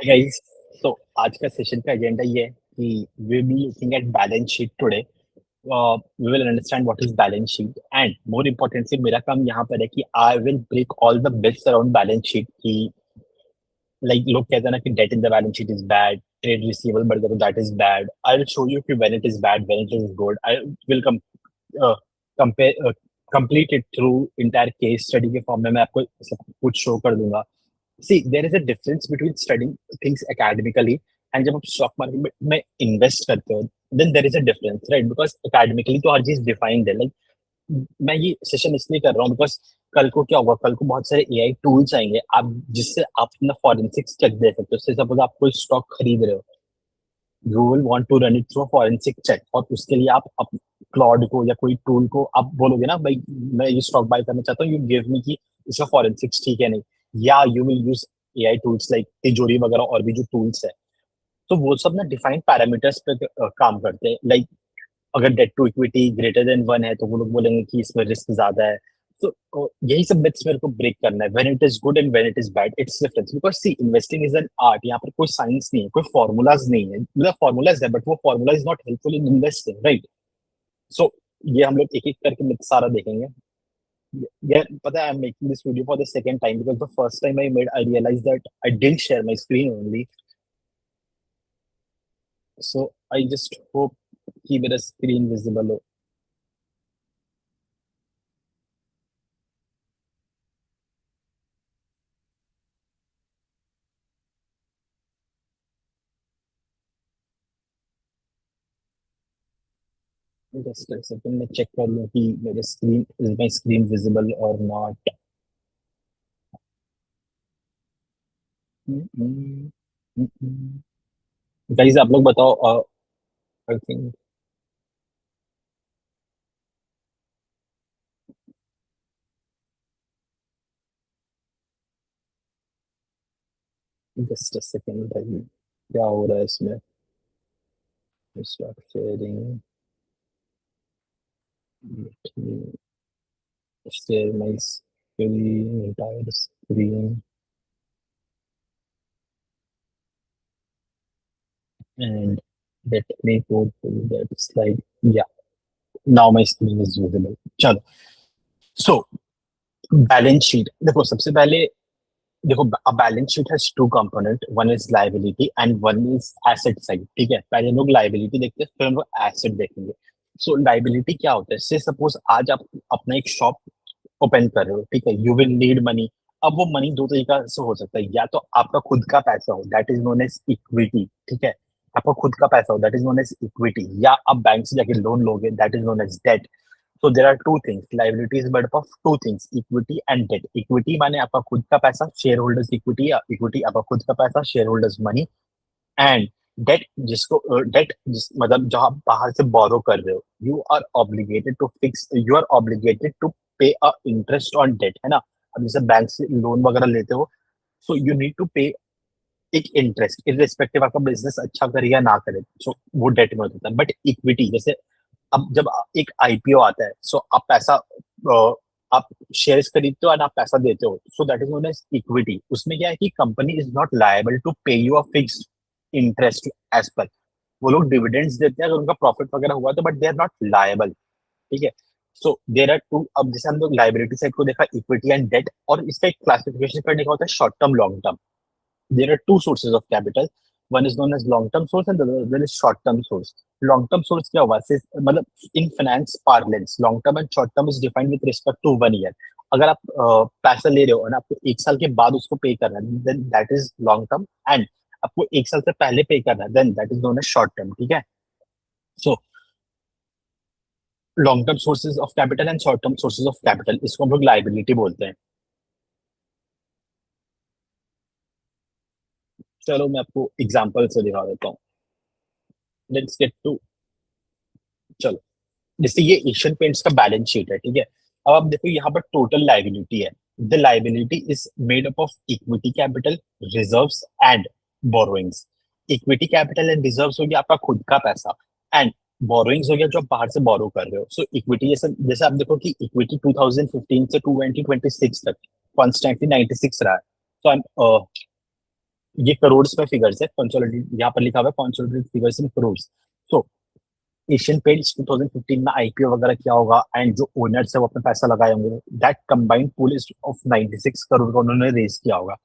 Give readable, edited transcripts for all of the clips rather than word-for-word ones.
Guys, तो आज का सेशन का एजेंडा ये है कि we will be looking at balance sheet today. We will understand what is balance sheet and more importantly मेरा काम यहाँ पर है कि I will break all the bits around balance sheet की। लाइक लोग कहते हैं ना कि debt in the balance sheet is bad, trade receivable बढ़ गया तो that is bad. I will show you कि when it is bad, when it is good. I will compare complete it through entire case study के form में मैं आपको सब कुछ शो कर दूंगा। See, there is a difference between studying things academically and जब आप स्टॉक मार्केट में इन्वेस्ट करते हो, then there is a difference, right? Because academically तो हर चीज डिफाइंड है। मैं ये सेशन इसलिए कर रहा हूँ बिकॉज कल को क्या होगा, कल को बहुत सारे एआई टूल्स आएंगे आप जिससे आप अपना फॉरेंसिक्स चेक दे सकते हो। सपोज आप कोई स्टॉक खरीद रहे हो, you will want to run it through forensic check, और उसके लिए आप क्लॉड को या कोई टूल को आप बोलोगे ना भाई मैं ये स्टॉक बाय करना चाहता हूँ, यू गिव मी कि इसका फॉरेंसिक्स ठीक है नहीं। या you will use AI tools like तिजोरी वगैरह और भी जो टूल्स है, तो वो सब ना डिफाइंड पैरामीटर्स पे काम करते हैं। लाइक अगर debt to equity greater than 1 है तो वो लोग बोलेंगे कि इसमें रिस्क ज्यादा है। तो यही सब मिथ्स मेरे को ब्रेक करना है। When it is good and when it is bad, it's difference. Because see, investing is an art. यहाँ पर कोई साइंस नहीं है, कोई फॉर्मूलाज नहीं है। मतलब फॉर्मूलाज है बट वो formula is not helpful in investing, right? So ये हम लोग एक एक करके मिथ सारा देखेंगे। यार पता है, I am making this video for the second time because the first time I made I realise that I didn't share my screen only. So I just hope कि मेरा स्क्रीन विजिबल हो। Just एक second मैं check कर लूं कि मेरे screen is my screen visible और नॉट। गाइस आप लोग बताओ। I think just a second भाई, क्या हो रहा है इसमें? Stop sharing, share my screen, entire screen and let me go to that slide. या now my screen is visible. चलो, सो बैलेंस शीट देखो। सबसे पहले देखो, a balance sheet has two component, one is liability and one is asset side। ठीक है, पहले हम लोग liability देखते हैं फिर हम लोग asset देखेंगे। सो liability क्या होता है? से सपोज आज आप अपना एक शॉप ओपन कर रहे हो, ठीक है, यू विल नीड मनी। अब वो मनी दो तरीका से हो सकता है, या तो आपका खुद का पैसा हो, that is known as equity. ठीक है, आपका खुद का पैसा हो, that is known as equity. या आप बैंक से जाके लोन लोगे, that is known as debt. So there are two things. Liability is made up of two things, equity and debt. Equity माने आपका खुद का पैसा, शेयर होल्डर्स इक्विटी, या इक्विटी आपका खुद का पैसा, share holders money. And debt, जिसको डेट मतलब जो आप बाहर से बोरो कर रहे हो, यू आर ऑब्लिगेटेड टू पे अ इंटरेस्ट ऑन डेट, है ना? अब जैसे बैंक से लोन वगैरह लेते हो, सो यू नीड टू पे एक इंटरेस्ट, इररिस्पेक्टिव आपका बिजनेस अच्छा करे या ना करे। सो वो डेट में होता है। बट इक्विटी जैसे, अब जब एक आईपीओ आता है, सो आप पैसा आप शेयर्स खरीदते हो और आप पैसा देते हो, so that is known as equity. उसमें क्या है कि company is not liable to pay you a fixed interest as per. वो लोग डिविडेंड्स देते हैं अगर उनका प्रॉफिट वगैरह हुआ तो, but they are not liable. ठीक है, सो देर आर टू। अब जैसे हम लोग लाइबिलिटी साइड को देखा, इक्विटी एंड डेट, और इसका एक क्लासिफिकेशन करने का होता है short term long term. There are two sources of capital. One is known as long-term source and the other is short-term source. Long-term source क्या हुआ? मतलब in finance parlance, long-term and short-term is defined with respect to 1 year. अगर आप पैसा ले रहे हो और आपको 1 साल के बाद उसको पे करना है, then that is long term। and आपको 1 साल से पहले पे करना है, then that is known as short term। ठीक है, so long term sources of capital and short term sources of capital, इसको हम लोग liability बोलते हैं। चलो मैं आपको एग्जांपल से दिखा देता हूँ। लेट्स गेट टू, चलो, जैसे ये एशियन पेंट्स का बैलेंस शीट है, ठीक है। अब आप देखो यहाँ पर टोटल लाइबिलिटी है। The liability is made up of equity capital, reserves and borrowings. Equity capital and reserves हो गया आपका खुद का पैसा, एंड बोरोइंग्स हो गया जो आप बाहर से बोरो कर रहे हो। सो इक्विटी जैसे जैसे आप देखो कि इक्विटी 2015 से 2026 तक कॉन्स्टेंटली 96 रहा है। तो ये करोड़ में फिगर्स है, कंसोलिडेटेड यहाँ पर लिखा हुआ है कंसोलिडेटेड फिगर्स इन करोड़। तो एशियन पेंट्स 2015 में आईपीओ वगैरह किया होगा एंड जो ओनर्स है वो अपना पैसा लगाए होंगे, that combined pool is of 96 crore का उन्होंने रेज किया होगा।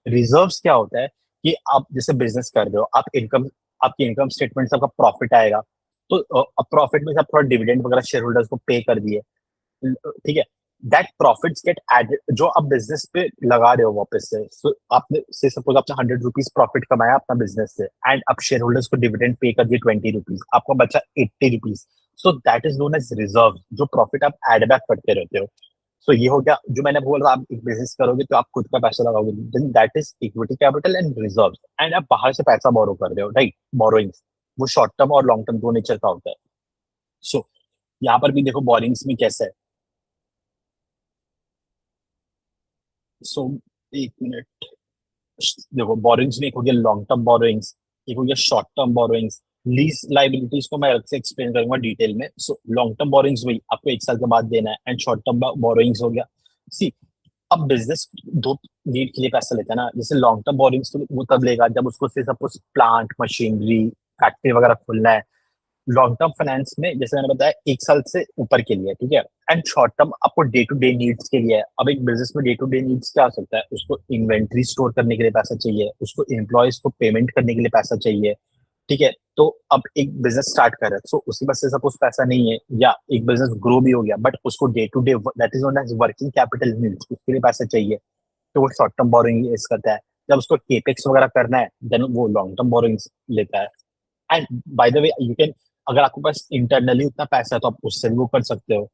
रिजर्व्स क्या होता है कि आप जैसे बिजनेस कर रहे हो, आप इनकम, आपकी इनकम स्टेटमेंट से आपका प्रॉफिट आएगा, तो अब प्रॉफिट में से आप थोड़ा डिविडेंड वगैरह शेयर होल्डर्स को पे कर दिए, ठीक है, दैट प्रॉफिट्स गेट एडेड जो आप बिजनेस पे लगा रहे हो वापस से। So, आपने से सपोज आपने 100 रुपीज प्रॉफिट कमाया अपना बिजनेस से एंड आप शेयर होल्डर्स को डिविडेंड पे कर दिए 20 रुपीज, आपका बचा 80 rupees. So that is known as reserve, जो प्रॉफिट आप एड बैक करते रहते हो। सो ये हो गया जो मैंने बोला, आप एक बिजनेस करोगे तो आप खुद का पैसा लगाओगे, then that is equity capital and reserve. And आप बाहर से पैसा बोरो कर रहे हो, राइट, बोरोइंग्स, वो शॉर्ट टर्म और लॉन्ग टर्म दो नेचर का होता है। सो यहाँ पर भी देखो बोरिंग्स में कैसा है। सो एक मिनट, देखो बोरोइंग्स में एक हो गया लॉन्ग टर्म बोरोइंग्स, एक हो गया short term borrowings. Lease liabilities को मैं अलग से एक्सप्लेन करूंगा डिटेल में। सो लॉन्ग टर्म बोरोइंग्स वही आपको 1 साल के बाद देना है, एंड शॉर्ट टर्म बोरोइंग्स हो गया। सी, अब बिजनेस दो नीड के लिए पैसा लेता है ना, जैसे लॉन्ग टर्म बोरोइंग्स तो वो तब लेगा जब उसको से सपोज प्लांट मशीनरी फैक्ट्री वगैरह खोलना है। लॉन्ग टर्म फाइनेंस में जैसे मैंने बताया 1 साल से ऊपर के लिए, ठीक है। एंड शॉर्ट टर्म आपको डे टू डे नीड्स के लिए है। अब एक बिजनेस में डे टू डे नीड्स क्या हो सकता है, उसको इन्वेंट्री स्टोर करने के लिए पैसा चाहिए, उसको एम्प्लॉयज को पेमेंट करने के लिए पैसा चाहिए, ठीक है। तो अब एक बिजनेस स्टार्ट कर रहा है, सो उसके पास से सपोज पैसा नहीं है, या एक बिजनेस ग्रो भी हो गया बट उसको day to day that is known as working capital needs, उसके लिए पैसा चाहिए, तो वो शॉर्ट टर्म बोरोइंग यूज करता है। जब उसको केपेक्स वगैरह करना है देन वो लॉन्ग टर्म बोरोइंग लेता है। And by the way you can, अगर आपके पास इंटरनली उतना पैसा है तो आप उससे भी वो कर सकते हो।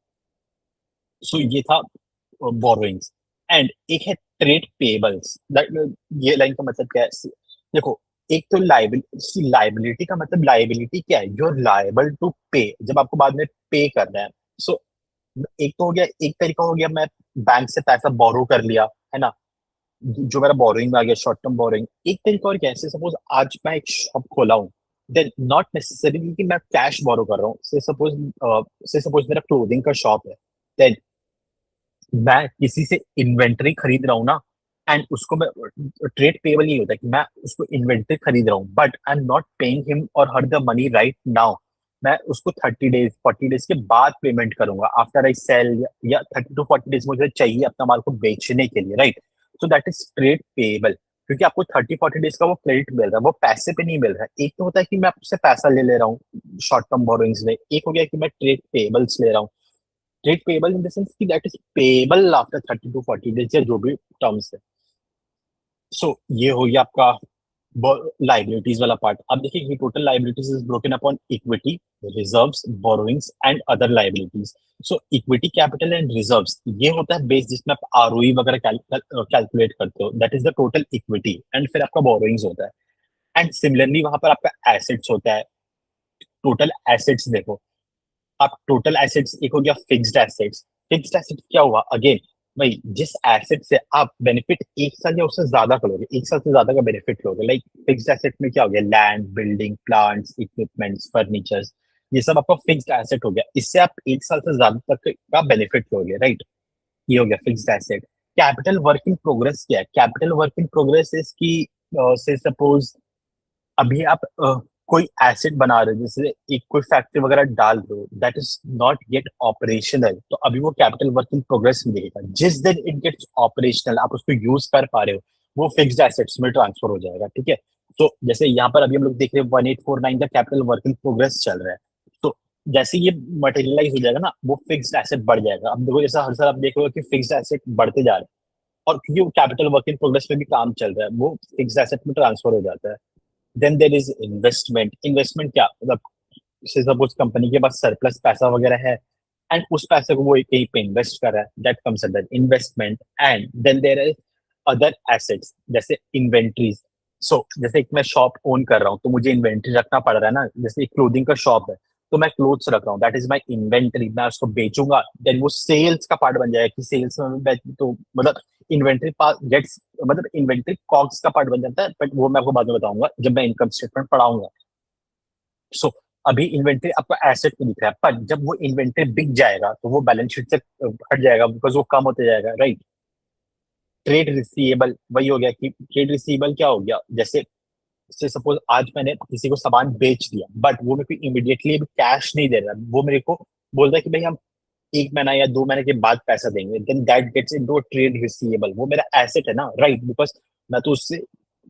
सो ये था बोरोइंग्स। एंड एक है ट्रेड पेबल्स, ये लाइन का मतलब क्या है, देखो, एक तो लाइबिलिटी, लाइबिलिटी का मतलब लाइबिलिटी क्या है, यू आर लायबल टू पे, जब आपको बाद में पे करना है। सो एक तो हो गया, एक तरीका हो गया मैं बैंक से पैसा बोरो कर लिया, है ना, जो मेरा बोरोइंग में आ गया शॉर्ट टर्म बोरोइंग। एक तरीका और कैसे, सपोज आज मैं एक शॉप खोला हूँ, देन नॉट नेसेसरीली कि मैं कैश बोरो कर रहा हूँ, से सपोज मेरा क्लोथिंग का शॉप है, देन मैं किसी से इन्वेंटरी खरीद रहा हूँ ना, एंड उसको मैं, ट्रेड पेबल नहीं होता कि मैं उसको इन्वेंटरी खरीद रहा हूँ but I am not paying him or her the money right now, मैं उसको 30 डेज 40 डेज के बाद पेमेंट करूंगा आफ्टर आई सेल, या 30 to 40 डेज मुझे चाहिए अपना माल को बेचने के लिए, right. So that is trade payable, क्योंकि आपको 30-40 डेज का वो क्रेडिट मिल रहा है, वो पैसे पे नहीं मिल रहा है। एक तो होता है कि मैं आपसे पैसा ले रहा हूँ शॉर्ट टर्म बोरोइंग्स में, एक हो गया कि मैं ट्रेड पेबल्स ले रहा हूँ। Trade payable in the sense कि that is payable after 30 to 40 days, या जो भी टर्म्स है। सो ये हो गया आपका लाइबिलिटीज वाला पार्ट। अब देखिए ये total liabilities is broken upon equity, reserves, borrowings and other liabilities. So equity capital and reserves ये होता है बेस जिसमें आप आरओई वगैरह कैलकुलेट करते हो, that is the total equity. And फिर आपका बोरोइंग्स होता है, एंड सिमिलरली वहां पर आपका एसेट्स होता है। टोटल एसेट्स देखो, आप टोटल एसेट्स, एक हो गया फिक्स्ड एसेट्स। फिक्स्ड एसेट्स क्या हुआ, अगेन भाई जिस एसेट से आप बेनिफिट 1 साल या उससे ज्यादा करोगे, 1 साल से ज्यादा का बेनिफिट लोगे, लाइक फिक्स्ड एसेट में क्या हो गया, land, building, plants, equipments, furnitures, ये सब आपका फिक्स्ड एसेट हो गया, इससे आप 1 साल से ज्यादा तक का बेनिफिट लोगे, राइट। ये हो गया fixed asset. Capital work in progress क्या है, कैपिटल वर्क इन प्रोग्रेस इसकी, से सपोज अभी आप कोई एसेट बना रहे हो, जैसे एक कोई फैक्ट्री वगैरह डाल रहे हो, that is not yet operational, तो अभी वो कैपिटल वर्क इन प्रोग्रेस में देगा। जिस दिन इट गेट्स ऑपरेशनल, आप उसको यूज कर पा रहे हो, वो फिक्स्ड एसेट्स में ट्रांसफर हो जाएगा, ठीक है। तो जैसे यहाँ पर अभी हम लोग देख रहे हैं 1849 का कैपिटल वर्क इन प्रोग्रेस चल रहा है, तो जैसे ये मटेरियलाइज हो जाएगा ना, वो फिक्स्ड एसेट बढ़ जाएगा। अब देखो जैसा हर साल आप देख रहे हो कि फिक्स्ड एसेट बढ़ते जा रहे हैं, और क्योंकि वो कैपिटल वर्क इन प्रोग्रेस में भी काम चल रहा है, वो फिक्स्ड एसेट में ट्रांसफर हो जाता है। Then there is investment. Investment क्या मतलब, सपोज कंपनी के पास सरप्लस पैसा वगैरह है, एंड उस पैसे को वो कहीं पे इन्वेस्ट कर रहा है, that comes under investment. And then there is other assets जैसे इन्वेंट्रीज। सो जैसे एक मैं शॉप ओन कर रहा हूँ तो मुझे इन्वेंट्री रखना पड़ रहा है ना, जैसे एक क्लोथिंग का शॉप है तो मैं क्लोथ्स रख रहा हूँ, दैट इज माई इन्वेंट्री, मैं उसको बेचूंगा, देन वो सेल्स का पार्ट बन जाएगा कि सेल्स में मैं तो मतलब इन्वेंट्री पार्ट गेट्स, मतलब इन्वेंट्री कॉग्स का पार्ट बन जाता है, बट वो मैं आपको बाद में बताऊंगा जब मैं इनकम स्टेटमेंट पढ़ाऊंगा। सो अभी इन्वेंट्री आपको एसेट में दिख रहा है, पर जब वो इन्वेंट्री बिक जाएगा तो वो बैलेंस शीट से हट जाएगा, बिकॉज वो कम होते जाएगा, राइट। ट्रेड रिसीवेबल वही हो गया कि ट्रेड रिसीवेबल क्या हो गया, जैसे से सपोज आज मैंने किसी को सामान बेच दिया, बट वो मेरे को इमीडिएटली अभी कैश नहीं दे रहा, वो मेरे को बोल रहा है कि भाई हम 1 महीना या 2 महीने के बाद पैसा देंगे, then that gets into trade receivable. वो मेरा एसेट है ना, राइट, बिकॉज मैं तो उससे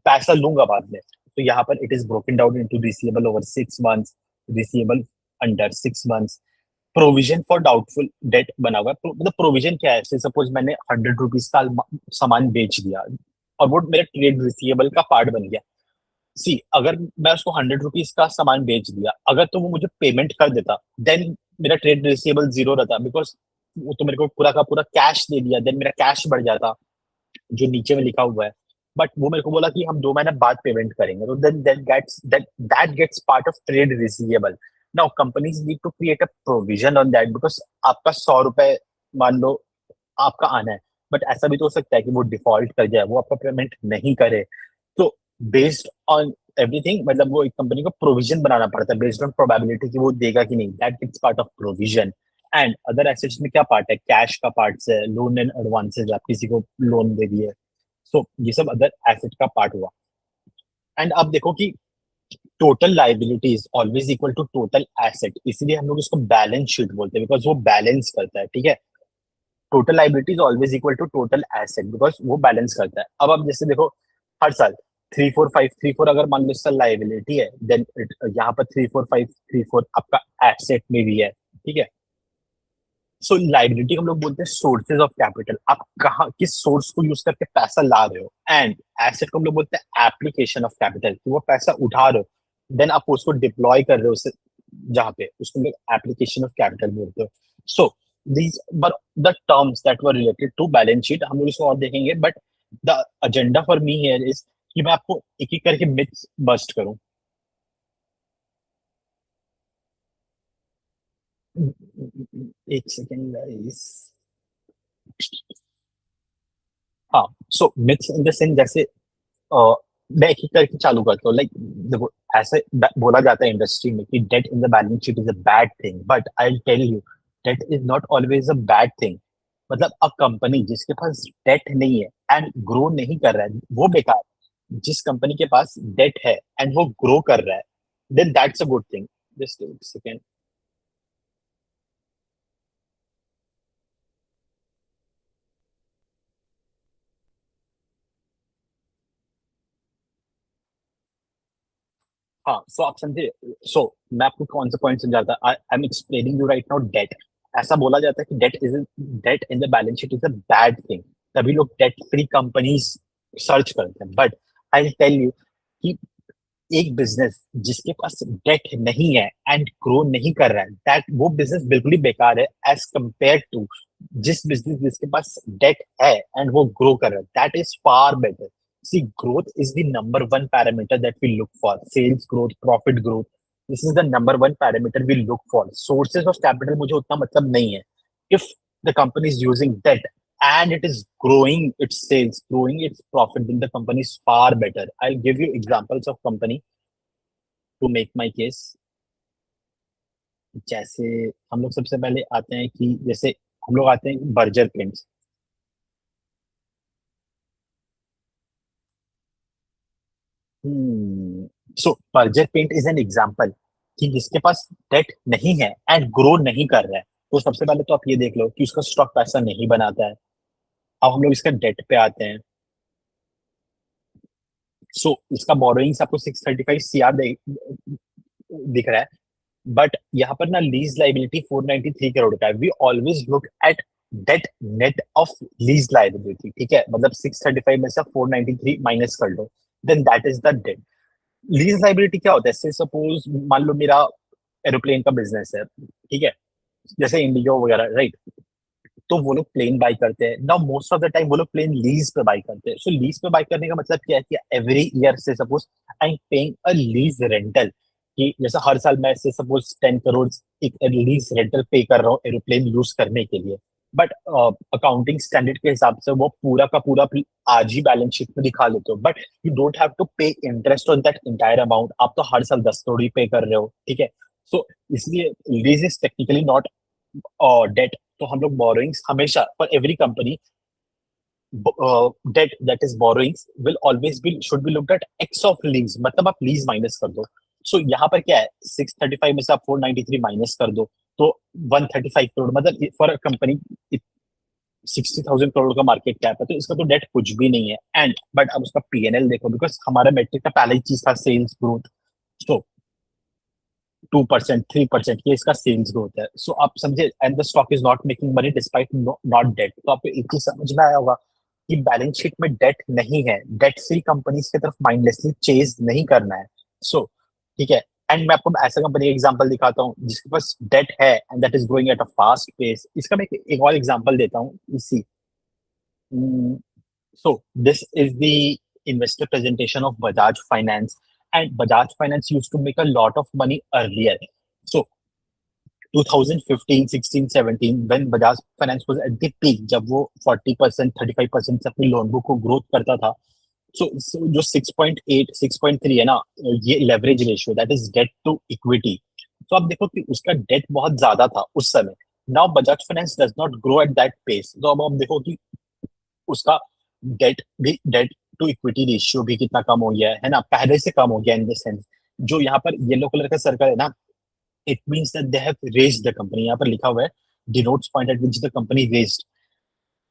पैसा लूंगा बाद में। तो यहाँ पर it is broken down into receivable over 6 months, receivable under 6 months, provision for doubtful debt बना हुआ है। मतलब प्रोविजन क्या है, सपोज मैंने 100 रुपीज का सामान बेच दिया और वो मेरे ट्रेड रिसीवेबल का पार्ट बन गया। सी, अगर मैं उसको 100 रुपीज का सामान बेच दिया, अगर तो वो मुझे पेमेंट कर देता, देन मेरा ट्रेड रिसीवेबल जीरो रहता, बिकॉज वो तो मेरे को पूरा का पूरा कैश दे दिया, देन मेरा कैश बढ़ जाता जो नीचे में लिखा हुआ है। बट वो मेरे को बोला कि हम 2 महीने बाद पेमेंट करेंगे, तो then that gets part of trade receivable. Now companies need to create a provision on that, because आपका 100 रुपए मान लो आपका आना है, बट ऐसा भी तो हो सकता है कि वो डिफॉल्ट कर जाए, वो आपका पेमेंट नहीं करे। तो बेस्ड ऑन एवरीथिंग, मतलब वो एक कंपनी को प्रोविजन बनाना पड़ता है बेस्ड ऑन प्रोबेबिलिटी कि वो देगा कि नहीं, that it's part of provision. And other assets में क्या पार्ट है, कैश का पार्ट है, लोन एंड एडवांसेस, आप किसी को लोन दे दिए, सो ये सब अदर एसेट का पार्ट हुआ। एंड अब देखो कि total liability is always equal to total asset, इसीलिए हम लोग इसको बैलेंस शीट बोलते हैं, बिकॉज वो बैलेंस करता है, ठीक है। Total liability is always equal to total asset, because वो बैलेंस करता है। अब जैसे देखो, हर साल 3 4 5 3 4 अगर मान लो इस साल लाइबिलिटी है, देन यहाँ पर 3 4 5 3 4 आपका एसेट में भी है, ठीक है। सो लाइबिलिटी हम लोग बोलते हैं सोर्सेज ऑफ कैपिटल, आप कहाँ किस सोर्स को यूज करके पैसा ला रहे हो। एंड एसेट को हम लोग बोलते हैं एप्लीकेशन ऑफ कैपिटल, कि वो पैसा उठा रहे हो, देन आप उसको डिप्लॉय कर रहे हो, जहाँ पे उसको हम लोग एप्लीकेशन ऑफ कैपिटल बोलते हो। So these were the terms that were related to balance sheet, हम लोग इसको और देखेंगे, but the agenda for me here is कि मैं आपको एक एक करके मिथ्स बस्ट करूं। एक सेकेंड गाइस। हाँ, सो मिथ्स इन द सेंस, जैसे अ, मैं एक एक करके चालू करता हूँ। लाइक देखो, ऐसे बोला जाता है इंडस्ट्री में कि debt in the balance sheet is a bad thing, but I tell you debt is not always a bad thing. मतलब अ कंपनी जिसके पास डेट नहीं है एंड ग्रो नहीं कर रहा है, वो बेकार है। जिस कंपनी के पास डेट है एंड वो ग्रो कर रहा है, then that's a good thing. Just second. हाँ, सो आप समझे। सो मैं आपको कौन सा पॉइंट समझाता, I am explaining you right now debt. ऐसा बोला जाता है कि debt in the balance sheet is a bad thing, तभी लोग डेट फ्री कंपनीज सर्च करते हैं। बट आई टेल यू कि एक बिजनेस जिसके पास डेट नहीं है एंड ग्रो नहीं कर रहा है, दैट वो बिजनेस बिल्कुल ही बेकार है, एज कंपेयर टू जिस बिजनेस जिसके पास डेट है एंड वो ग्रो कर रहा है, that is far better. See, growth is the number one parameter that we look for, sales growth, profit growth, this is the number one parameter we look for. Sources of capital मुझे उतना मतलब नहीं है। If the company is using debt and it is growing its sales, growing its profit, then the company is far better. I'll give you examples of company to make my case। जैसे हम लोग सबसे पहले आते हैं कि जैसे हम लोग आते हैं Berger Paints. So Berger Paint is an example कि जिसके पास डेट नहीं है एंड ग्रो नहीं कर रहा है, तो सबसे पहले तो आप ये देख लो कि उसका स्टॉक पैसा नहीं बनाता है। अब हम लोग इसका डेट पे आते हैं। इसका बोरोइंग्स आपको 635 CR दिख रहा है, बट यहाँ पर ना लीज लाइबिलिटी 493 करोड़ का है। We always look at debt net of lease liability, ठीक है। मतलब 635 में से 493 माइनस कर लो, then that is the debt. Lease liability क्या होता है, से सपोज मान लो मेरा एरोप्लेन का बिजनेस है, ठीक है, जैसे इंडिगो वगैरह, राइट। तो वो लोग प्लेन बाई करते हैं ना, मोस्ट ऑफ द टाइम वो लोग प्लेन लीज पे बाई करते हैं। सो लीज पे बाई करने का मतलब क्या है कि एवरी ईयर से suppose I am paying a lease rental, कि जैसे हर साल मैं से सपोज 10 करोड़ एक लीज रेंटल पे कर रहा हूँ एरोप्लेन यूज करने के लिए। बट अकाउंटिंग स्टैंडर्ड के हिसाब से वो पूरा का पूरा आज ही बैलेंस शीट में दिखा लेते हो, but you don't have to pay interest on that entire amount. आप तो हर साल 10 करोड़ ही पे कर रहे हो, ठीक है। सो इसलिए lease is technically not debt. तो हम लोग बोरोइंग्स हमेशा for every company debt that is borrowings will always be should be looked at x of lease, मतलब आप लीज माइनस कर दो. सो यहाँ पर क्या है, 635 में से आप 493 माइनस कर दो तो 135 करोड़, मतलब फॉर अ कंपनी 60,000 करोड़ का मार्केट कैप है, तो इसका तो डेट कुछ भी नहीं है. एंड बट अब उसका पीएनएल देखो, बिकॉज हमारा मेट्रिक का पहला ही चीज था सेल्स ग्रोथ. सो 2%, 3% ये इसका सेल्स ग्रोथ है. सो आप समझे, and the stock is not making money despite not debt. तो आपको एक चीज समझ में आया होगा कि बैलेंस शीट में डेट नहीं है. डेट फ्री कंपनीज की तरफ माइंडलेसली चेज नहीं करना है. सो ठीक है. एंड मैं आपको ऐसा कंपनी का एग्जांपल दिखाता हूँ जिसके पास डेट है and that is growing at a fast pace. इसका मैं एक और एग्जांपल देता हूँ इसी. So this is the investor presentation of Bajaj Finance, and Bajaj Finance used to make a lot of money earlier. So 2015, 16, 17 when Bajaj Finance was at the peak, जब वो 40%, 35% से अपनी लोन बुक को growth करता था. So जो 6.8, 6.3 है ना, ये leverage ratio, that is debt to equity. तो आप देखो कि उसका डेट बहुत ज्यादा था उस समय. Now Bajaj Finance does not grow at that pace. तो अब आप देखो कि उसका डेट टू इक्विटी रेशियो भी कितना कम हो गया है ना, पहले से कम हो गया इन द सेंस. जो यहाँ पर येलो कलर का सर्कल है ना, it means that they have raised the company. यहाँ पर लिखा हुआ है denotes point at which the company raised.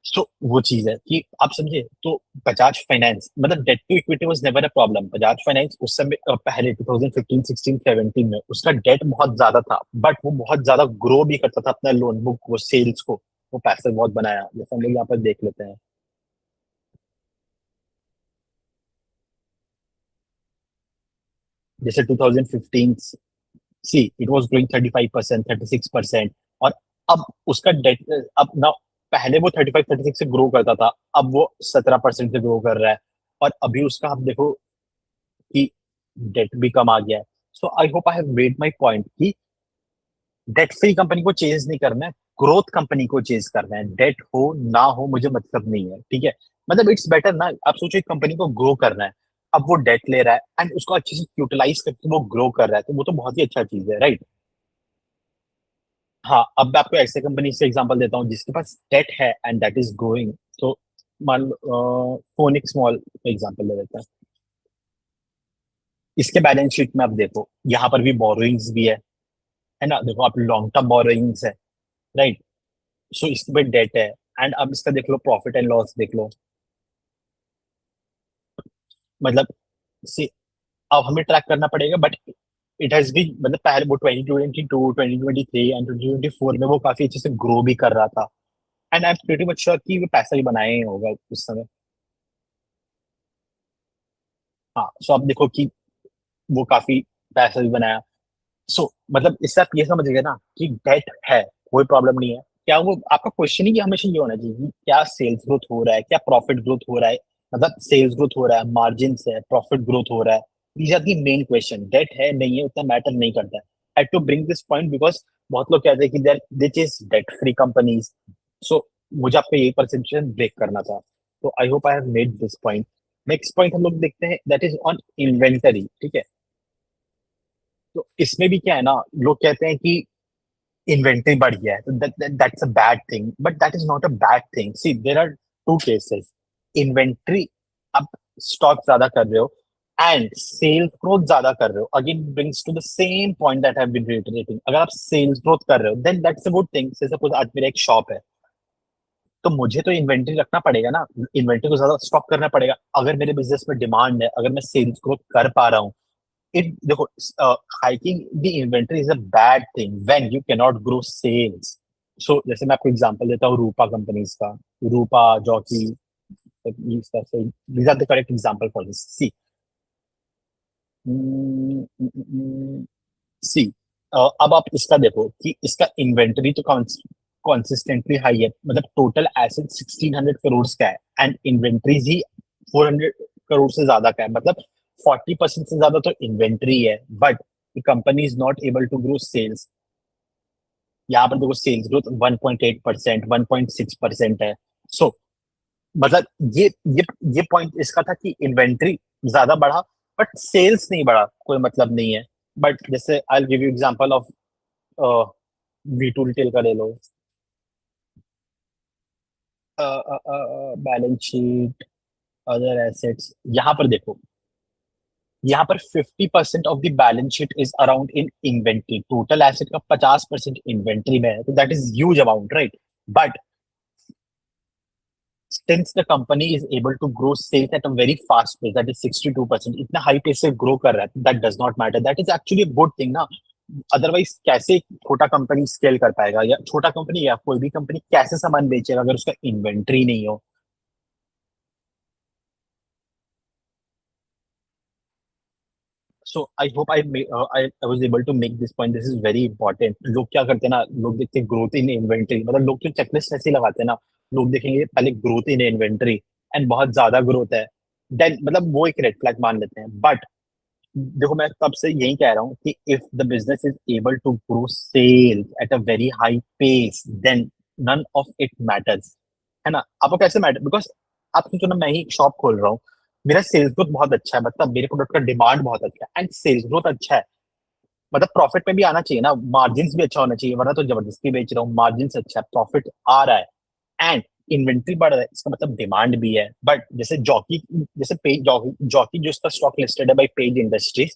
तो वो चीज है कि आप समझे. तो बजाज फाइनेंस मतलब debt to equity was never a problem. Bajaj Finance उस समय पहले 2015, 16, 17 में उसका डेट बहुत ज्यादा था, बट वो बहुत ज्यादा ग्रो भी करता था अपना लोन बुक, वो सेल्स को, वो पैसे बहुत बनाया, जैसे हम लोग यहाँ पर देख लेते हैं. जैसे 2015 सी इट वाज ग्रोइंग 35%, 36%. और अब उसका डेट, अब ना, पहले वो 35, 36 से ग्रो करता था, अब वो 17% से ग्रो कर रहा है. और अभी उसका आप देखो कि डेट भी कम आ गया है. So I hope I have made my point कि डेट फ्री कंपनी को चेंज नहीं करना है, ग्रोथ कंपनी को चेंज करना है. डेट हो ना हो मुझे मतलब नहीं है, ठीक है. मतलब इट्स बेटर ना, आप सोचो एक कंपनी को ग्रो करना है, अब वो डेट ले रहा है एंड उसको अच्छे से यूटिलाइज करके वो ग्रो कर रहा है, तो वो तो बहुत ही अच्छा चीज है, राइट. हाँ, अब मैं आपको ऐसे कंपनी से एग्जांपल देता हूँ जिसके पास डेट है एंड दैट इज ग्रोइंग. तो मान लो फोनिक्स मॉल एग्जांपल ले लेते हैं. इसके बैलेंस शीट में आप देखो, यहाँ पर भी बोरोइंग्स भी है ना. देखो आप, लॉन्ग टर्म बोरोइंग्स है, राइट. सो इसके पे डेट है. एंड अब इसका देख लो, प्रॉफिट एंड लॉस देख लो. मतलब से अब हमें ट्रैक करना पड़ेगा, बट इट हैज बीन, मतलब पहले वो 2022, 2023 एंड 2024 में वो काफी अच्छे से ग्रो भी कर रहा था. And I am pretty much sure कि वो पैसा भी बनाया ही होगा उस समय. हाँ, सो आप देखो कि वो काफी पैसा भी बनाया. सो मतलब इससे आप ये समझ गए ना कि डेट है, कोई प्रॉब्लम नहीं है. क्या वो आपका क्वेश्चन ही कि हमेशा ये होना चाहिए कि क्या सेल्स ग्रोथ हो रहा है, क्या प्रॉफिट ग्रोथ हो रहा है. मतलब सेल्स ग्रोथ हो रहा है, मार्जिन है, प्रॉफिट ग्रोथ हो रहा है. These are the main question. Debt है नहीं है उतना मैटर नहीं करता है. I to bring this point because बहुत लोग कहते हैं कि they chase debt free companies. So मुझे आपको यही परसेप्शन ब्रेक करना था. तो I hope I have made this point. Next point हम लोग देखते हैं, दैट इज ऑन इन्वेंटरी, ठीक है. तो इसमें भी क्या है ना, लोग कहते हैं कि इन्वेंटरी बढ़ गया है, तो that's a bad thing, but that is not a bad thing. See there are two cases. Inventory, आप स्टॉक ज्यादा कर रहे हो एंड सेल्स ग्रोथ ज्यादा कर रहे हो, again brings to the same point that have been reiterating. अगर आप सेल्स ग्रोथ कर रहे हो then that's a good thing. जैसे सपोज आज मेरा एक शॉप है, तो मुझे तो इन्वेंटरी रखना पड़ेगा ना, इन्वेंटरी को ज्यादा स्टॉक करना पड़ेगा. अगर मेरे बिजनेस में डिमांड है, अगर मैं सेल्स ग्रोथ कर पा रहा हूँ, it देखो, hiking the inventory is a bad thing when you cannot grow sales. So जैसे मैं आपको एग्जांपल देता हूँ रूपा कंपनीज का. Rupa, Jockey, these are the correct example for this. See अब आप इसका देखो कि इसका इन्वेंटरी तो कॉन्सिस्टेंटली हाई है, मतलब टोटल एसेट 1600 करोड़ का है एंड इन्वेंटरीज ही 400 करोड़ से ज्यादा का है. मतलब 40% से ज्यादा तो इन्वेंटरी है, but the company is not able to grow sales. यहाँ पर देखो सेल्स ग्रोथ 1.8%, 1.6% है. सो मतलब ये पॉइंट इसका था कि इन्वेंट्री ज्यादा बढ़ा बट सेल्स नहीं बढ़ा, कोई मतलब नहीं है. बट जैसे I give you example of V to Retail का ले लो. बैलेंस शीट, अदर एसेट्स, यहाँ पर देखो, यहाँ पर 50% of the balance sheet is around in inventory, total asset का 50% इन्वेंट्री में है, तो that is huge amount, right? But since the company is able to grow sales at a very fast pace, that is 62%, इतना high pace से grow कर रहा है, that does not matter, that is actually a good thing ना। Otherwise कैसे छोटा company scale कर पाएगा, या छोटा कंपनी या कोई भी कंपनी कैसे सामान बेचेगा अगर उसका इन्वेंट्री नहीं हो? So I hope I was able to make this point, this is very important. लोग क्या करते हैं ना, लोग देखते हैं ग्रोथ इन इन्वेंट्री, मतलब लोग जो चेकलिस्ट ऐसे ही लगाते हैं ना, लोग देखेंगे पहले ग्रोथ इन इन्वेंट्री एंड बहुत ज्यादा ग्रोथ है, देन मतलब वो एक रेड फ्लैग मान लेते हैं। बट देखो, मैं तब से यही कह रहा हूँ कि if the business is able to grow sales at a very high pace, then none of it matters, है ना? आपको कैसे मैटर, बिकॉज आप सोचो ना, मैं ही एक शॉप खोल रहा हूँ, मेरा सेल्स ग्रोथ बहुत अच्छा है, मतलब मेरे प्रोडक्ट का डिमांड बहुत अच्छा है एंड सेल्स ग्रोथ अच्छा है, मतलब प्रॉफिट में भी आना चाहिए ना, मार्जिन भी अच्छा होना चाहिए, वरना तो जबरदस्ती बेच रहा हूँ, मार्जिन अच्छा है, प्रॉफिट आ रहा है एंड इन्वेंट्री बढ़ रहा है, इसका मतलब डिमांड भी है। बट जैसे जॉकी, जैसे पेज जॉकी जॉकी जो उसका स्टॉक लिस्टेड है बाई पेज इंडस्ट्रीज,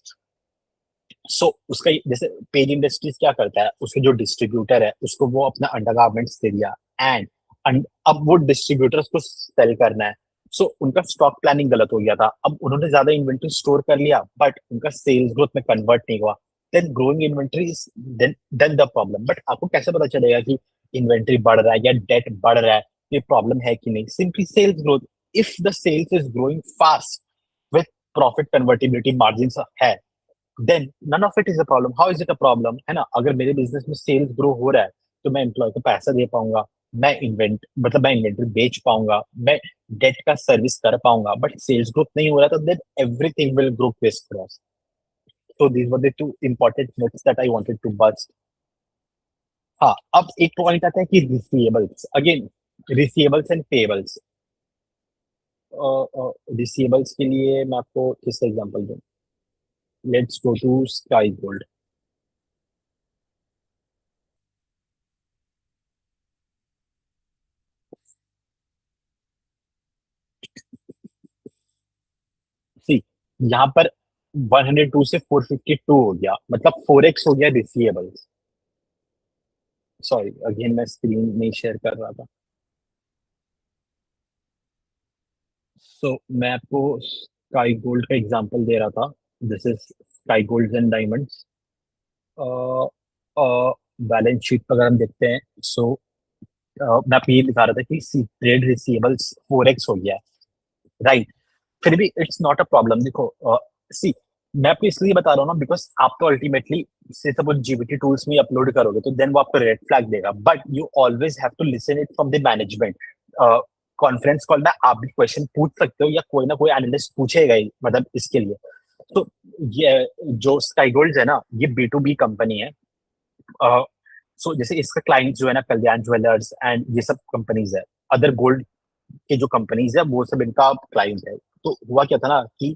सो उसका जैसे पेज इंडस्ट्रीज क्या करता है, उसके जो डिस्ट्रीब्यूटर है उसको वो अपना अंडरगारमेंट्स दे दिया एंड अब वो डिस्ट्रीब्यूटर्स को सेल करना है, सो उनका स्टॉक प्लानिंग गलत हो गया था, अब उन्होंने ज्यादा इन्वेंट्री स्टोर कर लिया बट उनका सेल्स ग्रोथ में कन्वर्ट नहीं हुआ, then growing inventory is then the problem. But आपको कैसे पता चलेगा कि इन्वेंट्री बढ़ रहा है या डेट बढ़ रहा है, ये प्रॉब्लम है कि नहीं? Simply sales growth, if the sales is growing fast with profit convertibility margin है, then none of it is a problem. How is it a problem, है ना? अगर मेरे बिजनेस में सेल्स ग्रो हो रहा है तो मैं एम्प्लॉय को पैसा दे पाऊंगा, मैं इन्वेंटरी बेच पाऊंगा, मैं डेट का सर्विस कर पाऊंगा, बट सेल्स ग्रोथ नहीं हो रहा तो then everything will grow quiz cross. So these were the two important myths that I wanted to bust. हाँ, अब एक पॉइंट आता है कि receivables, again receivables and payables. Receivables के लिए मैं आपको किस एग्जांपल दूं? Let's go to Sky Gold. See, यहाँ पर 102 से 452 हो गया, मतलब 4x हो गया रिसीवेबल्स। सॉरी, अगेन मैं स्क्रीन नहीं शेयर कर रहा था। सो मैं आपको स्काई गोल्ड का एग्जांपल दे रहा था, this is sky gold and diamonds. Balance sheet पर अगर हम देखते हैं, सो मैं आपको ये दिखा रहा था कि ट्रेड रिसीवेबल्स 4x हो गया है, राइट? फिर भी इट्स नॉट अ प्रॉब्लम। देखो, सी, मैं आपको इसलिए बता रहा हूँ ना, बिकॉज आप तो अल्टीमेटली से सपोज जीबीटी टूल्स में अपलोड करोगे तो देन वो आपको रेड फ्लैग देगा, but you always have to listen it from the management. Conference call में आप भी क्वेश्चन पूछ सकते हो या कोई ना कोई एनालिस्ट पूछेगा ही, मतलब इसके लिए। तो ये जो स्काई गोल्ड है ना, ये बी टू बी कंपनी है। सो जैसे इसका क्लाइंट जो है ना, कल्याण ज्वेलर्स एंड ये सब कंपनीज है, अदर गोल्ड के जो कंपनीज है वो सब इनका क्लाइंट है। तो हुआ क्या था ना कि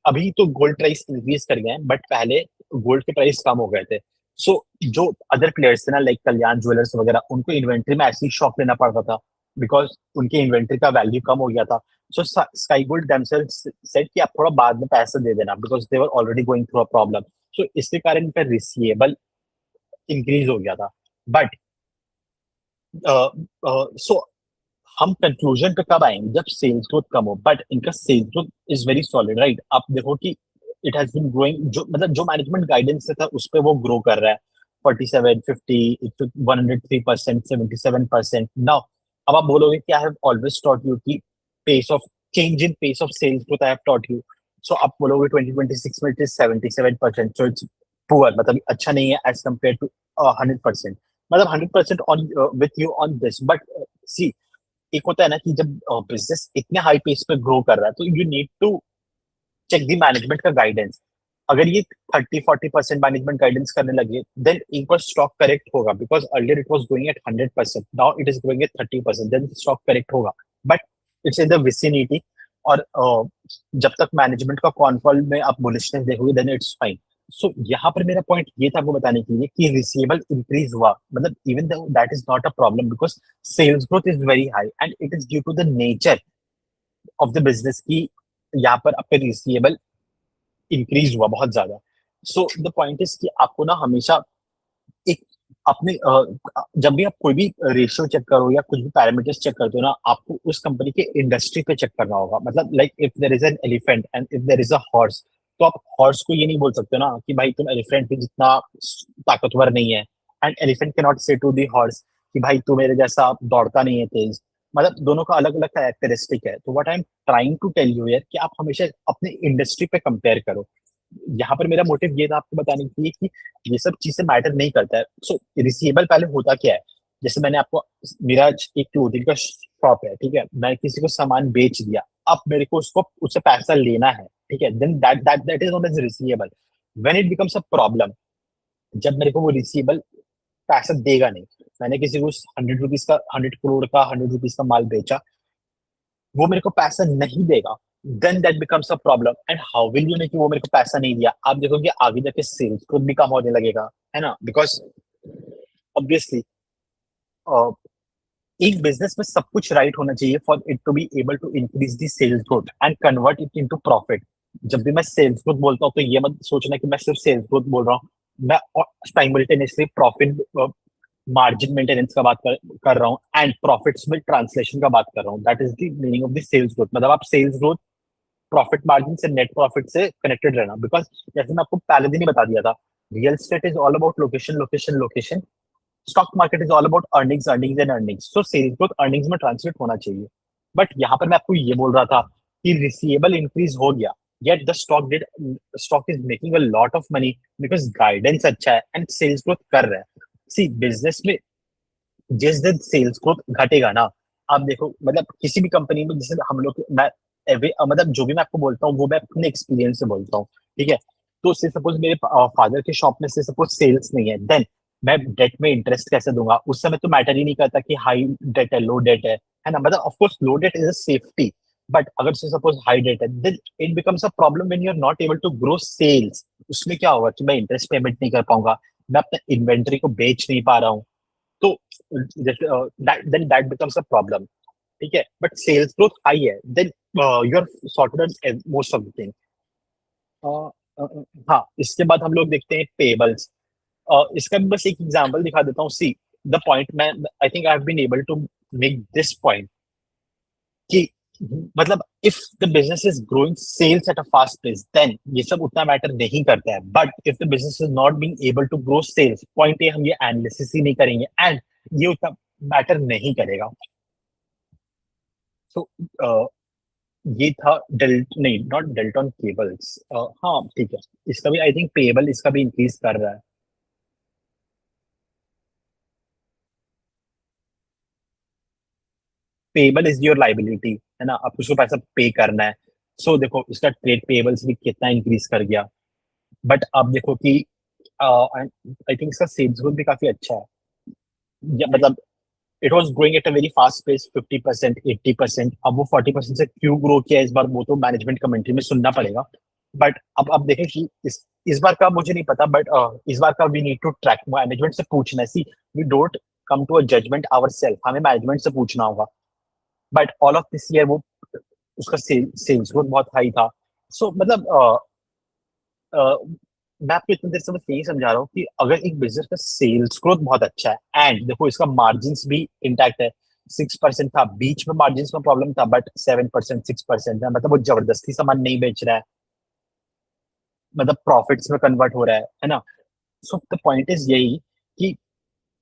अभी तो गोल्ड प्राइस इंक्रीज कर गए हैं, बट पहले गोल्ड के प्राइस कम हो गए थे। सो जो अदर प्लेयर्स थे ना, लाइक कल्याण ज्वेलर्स वगैरह, उनको इन्वेंट्री में ऐसी शॉक लेना पड़ता था बिकॉज उनके इन्वेंट्री का वैल्यू कम हो गया था। So Sky Gold themselves said कि आप थोड़ा बाद में पैसे दे देना, because they were already going through a problem. So इसके कारण इनका रिसीवेबल इंक्रीज हो गया था। बट सो हम कंक्लूजन पे कब आएंगे, जब सेल्स ग्रोथ कम हो, बट इनका sales growth is very solid, right? आप देखो कि इट हैज बीन ग्रोइंग, जो मतलब जो मैनेजमेंट गाइडेंस से था उस पे वो ग्रो कर रहा है, 47, 50, 103%, 77%। नाउ अब आप बोलोगे कि I have always taught you कि pace of change in pace of sales growth I have taught you. So आप बोलोगे 2026 में it is 77%, so it's poor, मतलब अच्छा नहीं है एज कम्पेयर टू 100%, मतलब 100% on with you on this. But see, एक होता है ना कि जब बिजनेस इतने हाई पेस पे ग्रो कर रहा है तो you need to check the management का गाइडेंस। अगर ये 30-40% मैनेजमेंट गाइडेंस करने लगे, देन एक बार स्टॉक करेक्ट होगा, because earlier it was going at 100%, now it is going at 30%, then stock correct होगा, but it's in the vicinity. और जब तक मैनेजमेंट का कॉन कॉल में आप बुलिशनेस देखोगे, देन इट्स फाइन। सो यहाँ पर मेरा पॉइंट ये था आपको बताने के लिए कि रिसीवेबल इंक्रीज हुआ, मतलब even that is not a problem because sales growth is very high and it is due to the nature of the business की यहाँ पर आपका रिसीवेबल इंक्रीज हुआ बहुत ज्यादा। सो द पॉइंट इज कि आपको ना हमेशा एक अपने जब भी आप कोई भी रेशियो चेक करो या कुछ भी पैरामीटर्स चेक करते हो ना, आपको उस कंपनी के इंडस्ट्री पे चेक करना होगा। मतलब like if there is an elephant and if there is a horse, तो आप हॉर्स को ये नहीं बोल सकते ना कि भाई तुम एलिफेंट भी जितना ताकतवर नहीं है, एंड एलिफेंट कैन नॉट से टू दी हॉर्स कि भाई तू मेरे जैसा दौड़ता नहीं है तेज। मतलब दोनों का अलग अलग कैरेक्टरिस्टिक है। तो what I am trying to tell you यार कि आप हमेशा अपने इंडस्ट्री पे कंपेयर करो। यहाँ पर मेरा मोटिव ये था आपको बताने के लिए कि ये सब चीजें मैटर नहीं करता है। सो रिसीवेबल पहले होता क्या है, जैसे मैंने आपको, मेरा एक क्लोथिंग का शॉप है, ठीक है, मैं किसी को सामान बेच दिया, अब मेरे को उसको उससे पैसा लेना है, ठीक है, then that that that is known as receivable. When it becomes a problem, जब मेरे को वो रिसीवेबल पैसा देगा नहीं, मैंने किसी को 100 रुपीज का, 100 करोड़ का 100 रुपीज का माल बेचा, वो मेरे को पैसा नहीं देगा, then that becomes a problem. And how will you know कि वो मेरे को पैसा नहीं दिया? आप देखोगे आगे जाके सेल्स ग्रोथ भी कम होने लगेगा, है ना, बिकॉज ऑब्वियसली एक बिजनेस में सब कुछ राइट होना चाहिए for it to be able to increase the sales growth and convert it into profit. जब भी मैं सेल्स ग्रोथ बोलता हूँ तो ये मत सोचना कि मैं सिर्फ सेल्स ग्रोथ बोल रहा हूँ, मैं साइमल्टेनियसली प्रॉफिट मार्जिन मेंटेनेंस का बात कर रहा हूँ एंड प्रॉफिट्स में ट्रांसलेशन का बात कर रहा हूँ। That is the meaning of the sales growth. मतलब आप सेल्स ग्रोथ प्रॉफिट मार्जिन से, नेट प्रॉफिट से कनेक्टेड रहना, बिकॉज जैसे मैं आपको पहले दिन ही बता दिया था, real estate is all about location location location, stock market is all about earnings earnings and earnings. So sales growth earnings में ट्रांसलेट होना चाहिए। बट यहाँ पर मैं आपको ये बोल रहा था कि रिसीवेबल इंक्रीज हो गया, yet the stock is making a lot of money because guidance अच्छा है एंड सेल्स ग्रोथ कर रहा है। सी बिजनेस में जिस दिन सेल्स ग्रोथ घटेगा ना, आप देखो, मतलब किसी भी कंपनी में, जैसे हम लोग, मैं मतलब जो भी मैं आपको बोलता हूँ वो मैं अपने एक्सपीरियंस से बोलता हूँ, ठीक है। तो से सपोज मेरे फादर के शॉप में से सपोज सेल्स नहीं है, देन मैं डेट में इंटरेस्ट कैसे दूंगा? उस समय तो मैटर ही नहीं करता कि हाई डेट है लो डेट है ना। मतलब of course low debt is a safety, but अगर से सपोज हाई डेट है, then it becomes a problem when you are not able to grow sales. उसमें क्या होगा कि मैं इंटरेस्ट पेमेंट नहीं कर पाऊंगा, मैं अपने इन्वेंट्री को बेच नहीं पा रहा हूँ, तो then that becomes a problem, ठीक है। बट सेल्स ग्रोथ हाई है, then you are sorted most of the thing. हाँ, इसके बाद हम लोग देखते हैं पेबल्स। इसका भी बस एक एग्जांपल दिखा देता हूँ। सी द पॉइंट, मैं I think I have been able to make this point कि मतलब if the business is growing sales at a fast pace, then ये सब उतना मैटर नहीं करता है। But if the business is not being able to grow sales, point A, हम ये एनालिसिस ही नहीं करेंगे एंड ये उतना मैटर नहीं करेगा। तो ये था नहीं, नॉट डेल्टन केबल्स। हाँ ठीक है, इसका भी आई थिंक पेबल इसका भी इंक्रीज कर रहा है। पेबल इज योर लाइबिलिटी, है ना, आपको उसको पैसा पे करना है। सो देखो इसका ट्रेड पेबल्स भी कितना इंक्रीज कर गया। बट अब देखो कि आई थिंक इसका सेल्स ग्रोथ भी काफी अच्छा है, या मतलब it was growing at a very fast pace, 50%, 80%। अब वो 40% से क्यों ग्रो किया इस बार, वो तो मैनेजमेंट कमेंट्री में सुनना पड़ेगा। बट अब देखें कि इस बार का मुझे नहीं पता, बट इस बार का we need to track, management से पूछना है। See we don't come to a judgment ourself, हमें मैनेजमेंट से पूछना होगा। But all of this year वो उसका सेल्स ग्रोथ बहुत हाई था। सो मतलब मैं आपको इतनी देर से बस यही समझा रहा हूँ कि अगर एक बिजनेस का सेल्स ग्रोथ बहुत अच्छा है एंड देखो इसका मार्जिन भी इंटैक्ट है, 6% था, बीच में मार्जिन में प्रॉब्लम था, बट 7%, 6% है, मतलब वो जबरदस्ती सामान नहीं बेच रहा है, मतलब प्रॉफिट्स में कन्वर्ट हो रहा है ना। सो द पॉइंट इज यही कि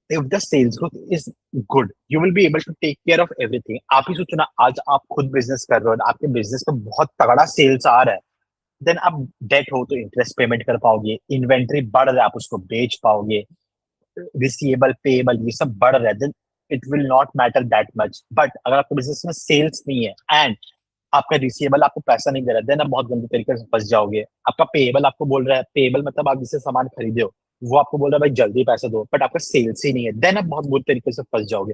if the sales growth is good, you will be able to take care of everything. आप ही सोचो ना, आज आप खुद बिजनेस कर रहे हो, आपके बिजनेस में बहुत तगड़ा सेल्स आ रहा है, देन आप डेट हो तो इंटरेस्ट पेमेंट कर पाओगे, इन्वेंट्री बढ़ रहा है आप उसको बेच पाओगे, रिसीवेबल पेएबल ये सब बढ़ रहा है, then it will not matter that much. But अगर आपके बिजनेस में सेल्स नहीं है एंड आपका रिसीवेबल आपको पैसा नहीं दे रहा है, देन आप बहुत गंदे तरीके से फंस जाओगे। आपका पेएबल आपको बोल रहा है, पेएबल मतलब आप जिससे सामान खरीदे हो, वो आपको बोल रहा है भाई जल्दी पैसा दो, बट आपका सेल्स ही नहीं है, देन आप बहुत बुरी तरीके से फंस जाओगे।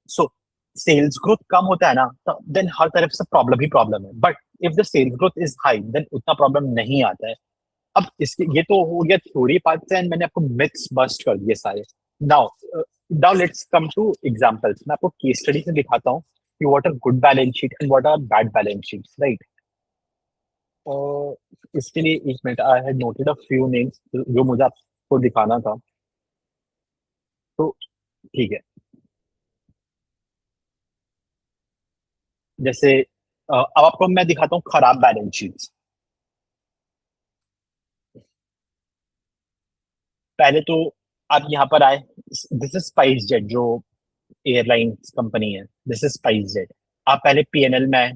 सो सेल्स ग्रोथ कम होता है ना, तो देन हर तरफ से प्रॉब्लम ही प्रॉब्लम है। But if the sales growth is high, then उतना प्रॉब्लम नहीं आता है। अब इसके ये तो हो गया थ्योरी पार्ट से, एंड मैंने आपको मिथ्स बस्ट कर दिए सारे। Now now let's come to examples. मैं आपको केस स्टडी से दिखाता हूँ कि what are good balance sheet and what are bad balance sheets, right. और इसके लिए एक minute, I had noted a few names जो मुझे आपको दिखाना था, तो ठीक है। जैसे अब आपको मैं दिखाता हूँ खराब बैलेंस शीट्स। पहले तो आप यहाँ पर आए, दिस इज स्पाइस जेट जो एयरलाइंस कंपनी है, दिस इज स्पाइस जेट। आप पहले पीएनएल में आए,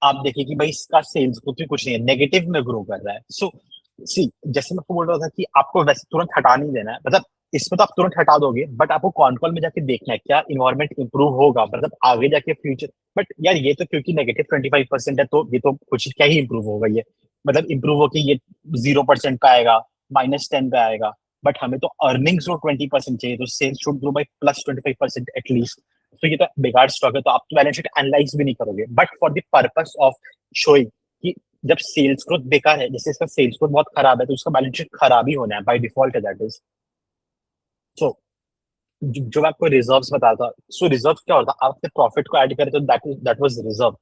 आप देखिए कि भाई इसका सेल्स ग्रोथ भी कुछ नहीं है, नेगेटिव में ग्रो कर रहा है। सो सी, जैसे मैं आपको बोल रहा था कि आपको वैसे तुरंत हटा नहीं देना है, मतलब इसमें तो आप तुरंत हटा दोगे, बट आपको कॉन कॉल में जाके देखना है क्या इन्वायरमेंट इंप्रूव होगा, मतलब आगे जाके फ्यूचर। बट यार ये तो क्योंकि -25% है, तो ये तो कुछ क्या ही इंप्रूव होगा ये, मतलब इंप्रूव होके ये 0% पे आएगा, -10 पे आएगा। बट हमें तो अर्निंग्स ग्रो 20% चाहिए, तो sales should grow by +25% at least. तो ये तो बेकार स्टॉक है, तो आप तो बैलेंस शीट एनालाइज भी नहीं करोगे, but for the purpose of showing कि जब सेल्स ग्रोथ बेकार है, जैसे इसका सेल्स ग्रोथ बहुत खराब है, तो उसका बैलेंस शीट खराब ही होना है बाय डिफॉल्ट, दैट इज। सो जो मैं आपको रिजर्व्स बताता था, सो रिजर्व क्या होता है, आप अपने प्रॉफिट को ऐड करें तो दैट वाज रिजर्व।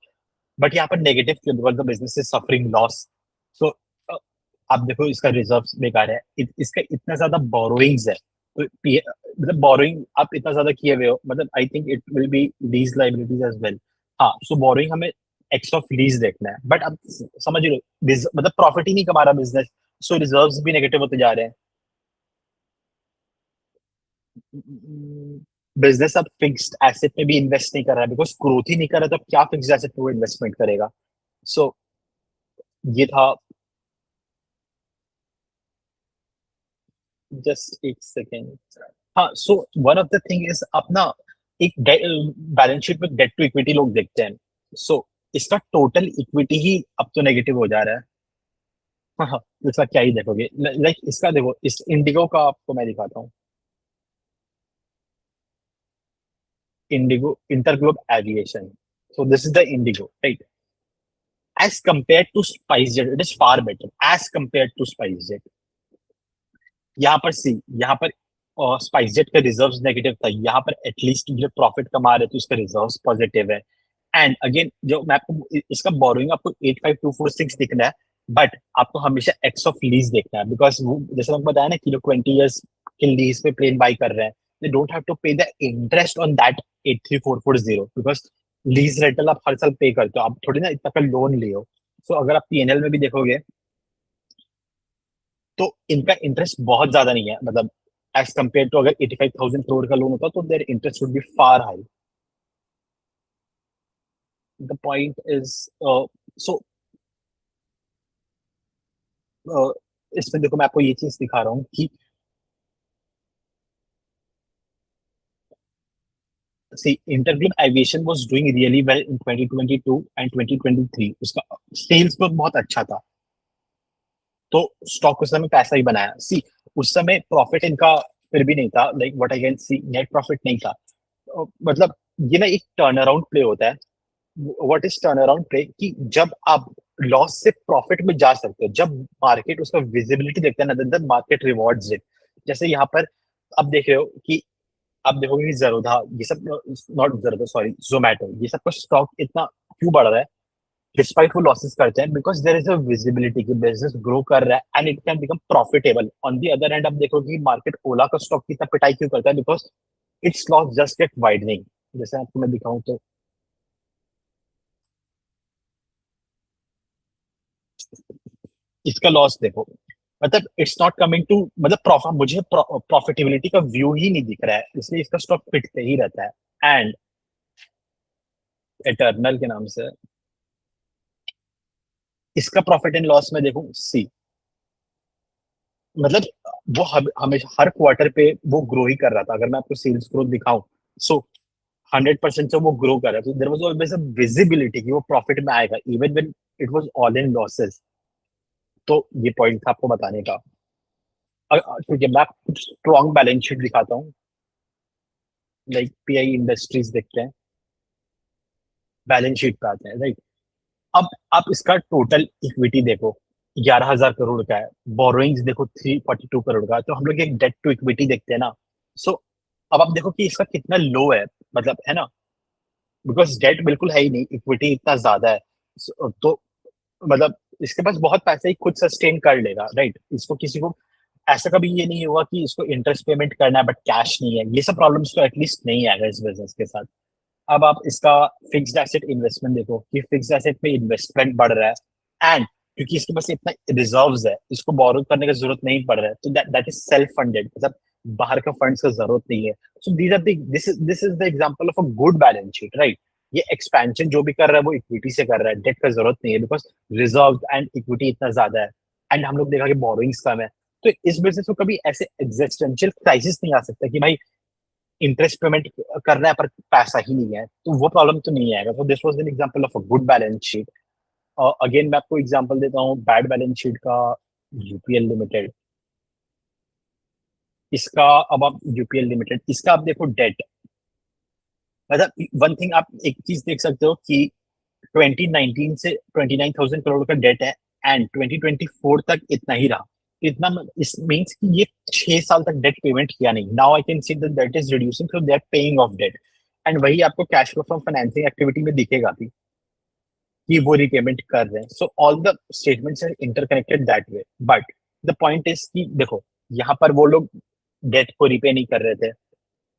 बट यहाँ पर नेगेटिव क्यों, because the business is suffering loss. So आप देखो इसका रिजर्व बेकार है, इसका इतना ज्यादा बोरोइंग्स है, तो मतलब बोरोइंग आप इतना ज्यादा किए हुए हो, मतलब I think it will be lease liabilities as well. हाँ, सो बोरोइंग हमें एक्स ऑफ लीज देखना है, बट अब समझ लो मतलब प्रॉफिट ही नहीं कमा रहा बिजनेस, सो रिजर्व्स भी नेगेटिव होते जा रहे हैं। बिजनेस अब फिक्स्ड एसेट में भी इन्वेस्ट नहीं कर रहा है, बिकॉज ग्रोथ ही नहीं कर रहा, तो अब क्या फिक्स्ड एसेट में वो इन्वेस्टमेंट करेगा। सो ये था। जस्ट एक सेकेंड। हाँ, so one of the thing is अपना एक बैलेंस शीट में डेट टू इक्विटी लोग देखते हैं। सो इसका टोटल इक्विटी ही अब तो नेगेटिव हो जा रहा है। हाँ हाँ, इसका क्या ही देखोगे, लाइक इसका देखो, इस इंडिगो का आपको मैं दिखाता हूँ। IndiGo InterGlobe Aviation, so this is the IndiGo, right. As compare to SpiceJet it is far better, as compare to SpiceJet. यहाँ पर सी, यहाँ पर स्पाइस जेट का रिजर्व्स नेगेटिव था, यहाँ पर एटलीस्ट जो प्रॉफिट कमा रहे थे उसका रिजर्व्स पॉजिटिव है। एंड अगेन जो मैं आपको इसका बोरोइंग आपको 85246 दिखना है, बट आपको हमेशा एक्स ऑफ लीज देखना है, बिकॉज जैसे मैंने बताया ना कि लोग 20 years के लीज पे प्लेन बाई कर रहे हैं, दे डोंट हैव टू पे the interest on that 83440, because lease rental आप हर साल पे करते हो, आप थोड़ी ना इतना का लोन ले हो। सो अगर आप पीएनएल में भी देखोगे, तो इनका इंटरेस्ट बहुत ज्यादा नहीं है, मतलब एज कम्पेयर टू अगर 85,000 crore का लोन होता तो there interest would be far high. The point is, so इसमें देखो मैं आपको ये चीज दिखा रहा हूँ कि see, InterGlobe Aviation was doing really well in 2022 and 2023, उसका सेल्स ग्रोथ बहुत अच्छा था, तो स्टॉक उस समय पैसा ही बनाया। सी, उस समय प्रॉफिट इनका फिर भी नहीं था, like what I can C net profit नहीं था। मतलब ये ना एक टर्न अराउंड प्ले होता है। What is turn around play, कि जब आप लॉस से प्रॉफिट में जा सकते हो, जब मार्केट उसका विजिबिलिटी देखता है ना, द मार्केट रिवॉर्ड्स इट। जैसे यहाँ पर आप देख रहे हो कि आप देखोगे कि जरोधा ये सब, नॉट जरोधा सॉरी, जोमैटो, ये सब का स्टॉक इतना क्यों बढ़ रहा है डिस्पाइट वो लॉसेस करते हैं, because there is a visibility कि बिजनेस ग्रो कर रहा है and it can become profitable. On the other hand आप देखोगे कि मार्केट ओला का स्टॉक की इतना पिटाई क्यों करता है, because it's loss just get widening. जैसे आपको मैं दिखाऊं तो इसका लॉस देखो, मतलब इट्स नॉट कमिंग टू, मतलब प्रॉफिट, मुझे प्रॉफिटेबिलिटी का व्यू ही नहीं दिख रहा है, इसलिए इसका स्टॉक पिटते ही रहता है। एंड एटर्नल के नाम से इसका प्रॉफिट एंड लॉस में देखूं सी, मतलब वो हमेशा हर क्वार्टर पे वो ग्रो ही कर रहा था, अगर मैं आपको सेल्स ग्रोथ दिखाऊं, सो 100% से वो ग्रो कर रहा है, तो there was always a visibility कि वो प्रॉफिट में आएगा even when it was all in losses. तो ये पॉइंट था आपको बताने का। ठीक है, मैं आपको स्ट्रॉन्ग बैलेंस शीट दिखाता हूँ, लाइक पीआई इंडस्ट्रीज देखते हैं, बैलेंस शीट पे आते हैं, राइट। अब आप इसका टोटल इक्विटी देखो 11,000 करोड़ का है, बोरोइंग्स देखो 342 करोड़ का, तो हम लोग एक डेट टू इक्विटी देखते हैं ना। सो अब आप देखो कि इसका कितना लो है, मतलब है ना, बिकॉज डेट बिल्कुल है ही नहीं, इक्विटी इतना ज्यादा है। तो मतलब इसके पास बहुत पैसा ही खुद सस्टेन कर लेगा, राइट। इसको किसी को ऐसा कभी ये नहीं होगा कि इसको इंटरेस्ट पेमेंट करना है बट कैश नहीं है, ये सब प्रॉब्लम्स तो एटलीस्ट नहीं आएगा इस बिजनेस के साथ। अब आप इसका फिक्स्ड एसेट इन्वेस्टमेंट देखो कि फिक्स्ड एसेट में इन्वेस्टमेंट बढ़ रहा है, एंड क्योंकि इसके पास इतना रिजर्व्स है, इसको बोरो करने की जरूरत नहीं पड़ रहा है, तो दैट इज सेल्फ फंडेड, मतलब बाहर का फंड्स का जरूरत नहीं है। So these are this is the example of a good balance sheet, right. ये एक्सपेंशन जो भी कर रहा है वो इक्विटी से कर रहा है, डेट का जरूरत नहीं है, बिकॉज रिजर्व एंड इक्विटी इतना ज्यादा है, एंड हम लोग देखा कि बोरोइंग्स कम है। तो इस बिजनेस को कभी ऐसे एग्जिस्टेंशियल क्राइसिस नहीं आ सकता कि भाई इंटरेस्ट पेमेंट करना है पर पैसा ही नहीं है, तो वो प्रॉब्लम तो नहीं आएगा। तो this was an example of a good balance sheet. Again मैं आपको एग्जांपल देता हूँ बैड बैलेंस शीट का, यूपीएल लिमिटेड। इसका अब आप यूपीएल लिमिटेड, इसका आप देखो डेट, मतलब वन थिंग आप एक चीज देख सकते हो कि 2019 से 29,000 करोड़ का डेट है, एंड 2024 तक इतना ही रहा। इतना इस मीन्स कि ये 6 साल तक डेट पेमेंट किया नहीं। Now I can see that that is reducing, so they are paying off debt, and वही आपको cash flow from financing activity में दिखेगा भी कि वो रिपेमेंट कर रहे हैं। So all the statements are interconnected that way, but the point is कि देखो यहाँ पर वो लोग डेट को रिपे नहीं कर रहे थे,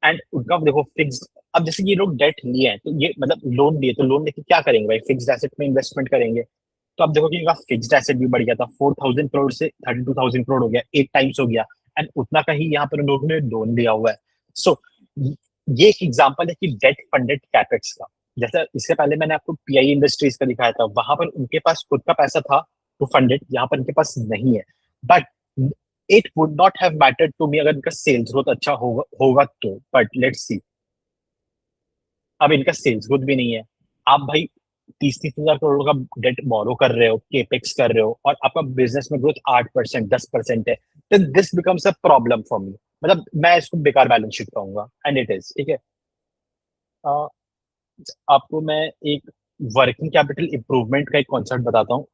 एंड उनका देखो फिक्स, अब जैसे ये लोग डेट लिए हैं तो ये मतलब लोन लिए, तो लोन लेके क्या करेंगे भाई, फिक्स्ड एसेट में इन्वेस्टमेंट करेंगे। तो आप देखो कि इनका फिक्स्ड एसेट भी बढ़ गया था, 4,000 करोड़ से 32,000 करोड़ हो गया, 8 टाइम्स हो गया, एंड उतना का ही यहाँ पर उन लोगों ने लोन लिया हुआ है। सो ये एक एग्जांपल है कि डेट फंडेड कैपेक्स का। जैसे इससे पहले मैंने आपको पीआई इंडस्ट्रीज का दिखाया था, वहां पर उनके पास खुद का पैसा था टू फंडेड, यहाँ पर उनके पास नहीं है। But it would not have mattered to me अगर इनका सेल्स ग्रोथ अच्छा होगा तो, बट लेट्स सी। अब इनका सेल्स ग्रोथ भी नहीं है। आप भाई 30-30 हजार करोड़ का डेट बोरो कर रहे हो, केपेक्स कर रहे हो, और आपका बिजनेस में ग्रोथ 8%, 10% है, तो this becomes a problem for me. मतलब मैं इसको बेकार बैलेंस शीट कहूंगा, एंड इट इज ठीक है। अ, आपको मैं एक वर्किंग कैपिटल इंप्रूवमेंट का एक कॉन्सेप्ट बताता हूँ।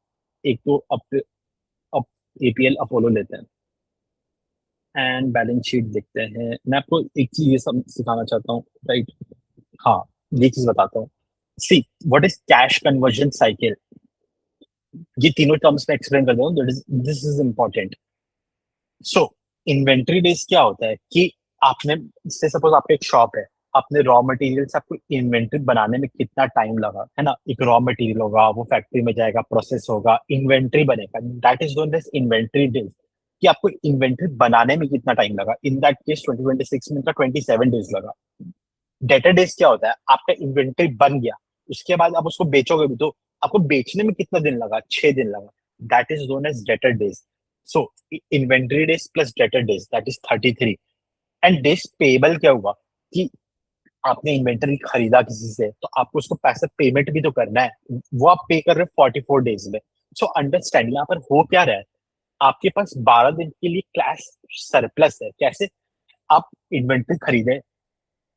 एक तो अप एपीएल अपोलो लेते हैं एंड बैलेंस शीट देखते हैं। मैं आपको एक चीज ये सब सिखाना चाहता हूँ, राइट। हाँ, ये चीज बताता हूँ। See what is cash conversion cycle, ये तीनों टर्म्स में एक्सप्लेन कर दूं, this is important. So inventory days क्या होता है कि आपने, से सपोज आपका एक शॉप है, आपने रॉ मटेरियल से आपको इन्वेंट्री बनाने में कितना टाइम लगा, है ना। एक रॉ मटेरियल होगा, वो फैक्ट्री में जाएगा, प्रोसेस होगा, इन्वेंट्री बनेगा, that is known as inventory days. कि आपको इन्वेंट्री बनाने में कितना टाइम लगा, इन दैट केस 2026 में इनका 27 डेज लगा। डेटर डेज क्या होता है, आपका इन्वेंट्री बन गया, उसके बाद आप उसको बेचोगे भी, तो आपको बेचने में कितना दिन लगा, 6 दिन लगा, that is known as debtor days. So inventory days plus debtor days that is 33। And days payable क्या हुआ कि आपने इन्वेंटरी खरीदा किसी से, तो आपको उसको पैसा पेमेंट भी तो करना है, वो आप पे कर रहे हो 44 डेज में। सो अंडरस्टैंड यहाँ पर हो क्या रहा है, आपके पास 12 दिन के लिए कैश सरप्लस है। कैसे, आप इन्वेंट्री खरीदे,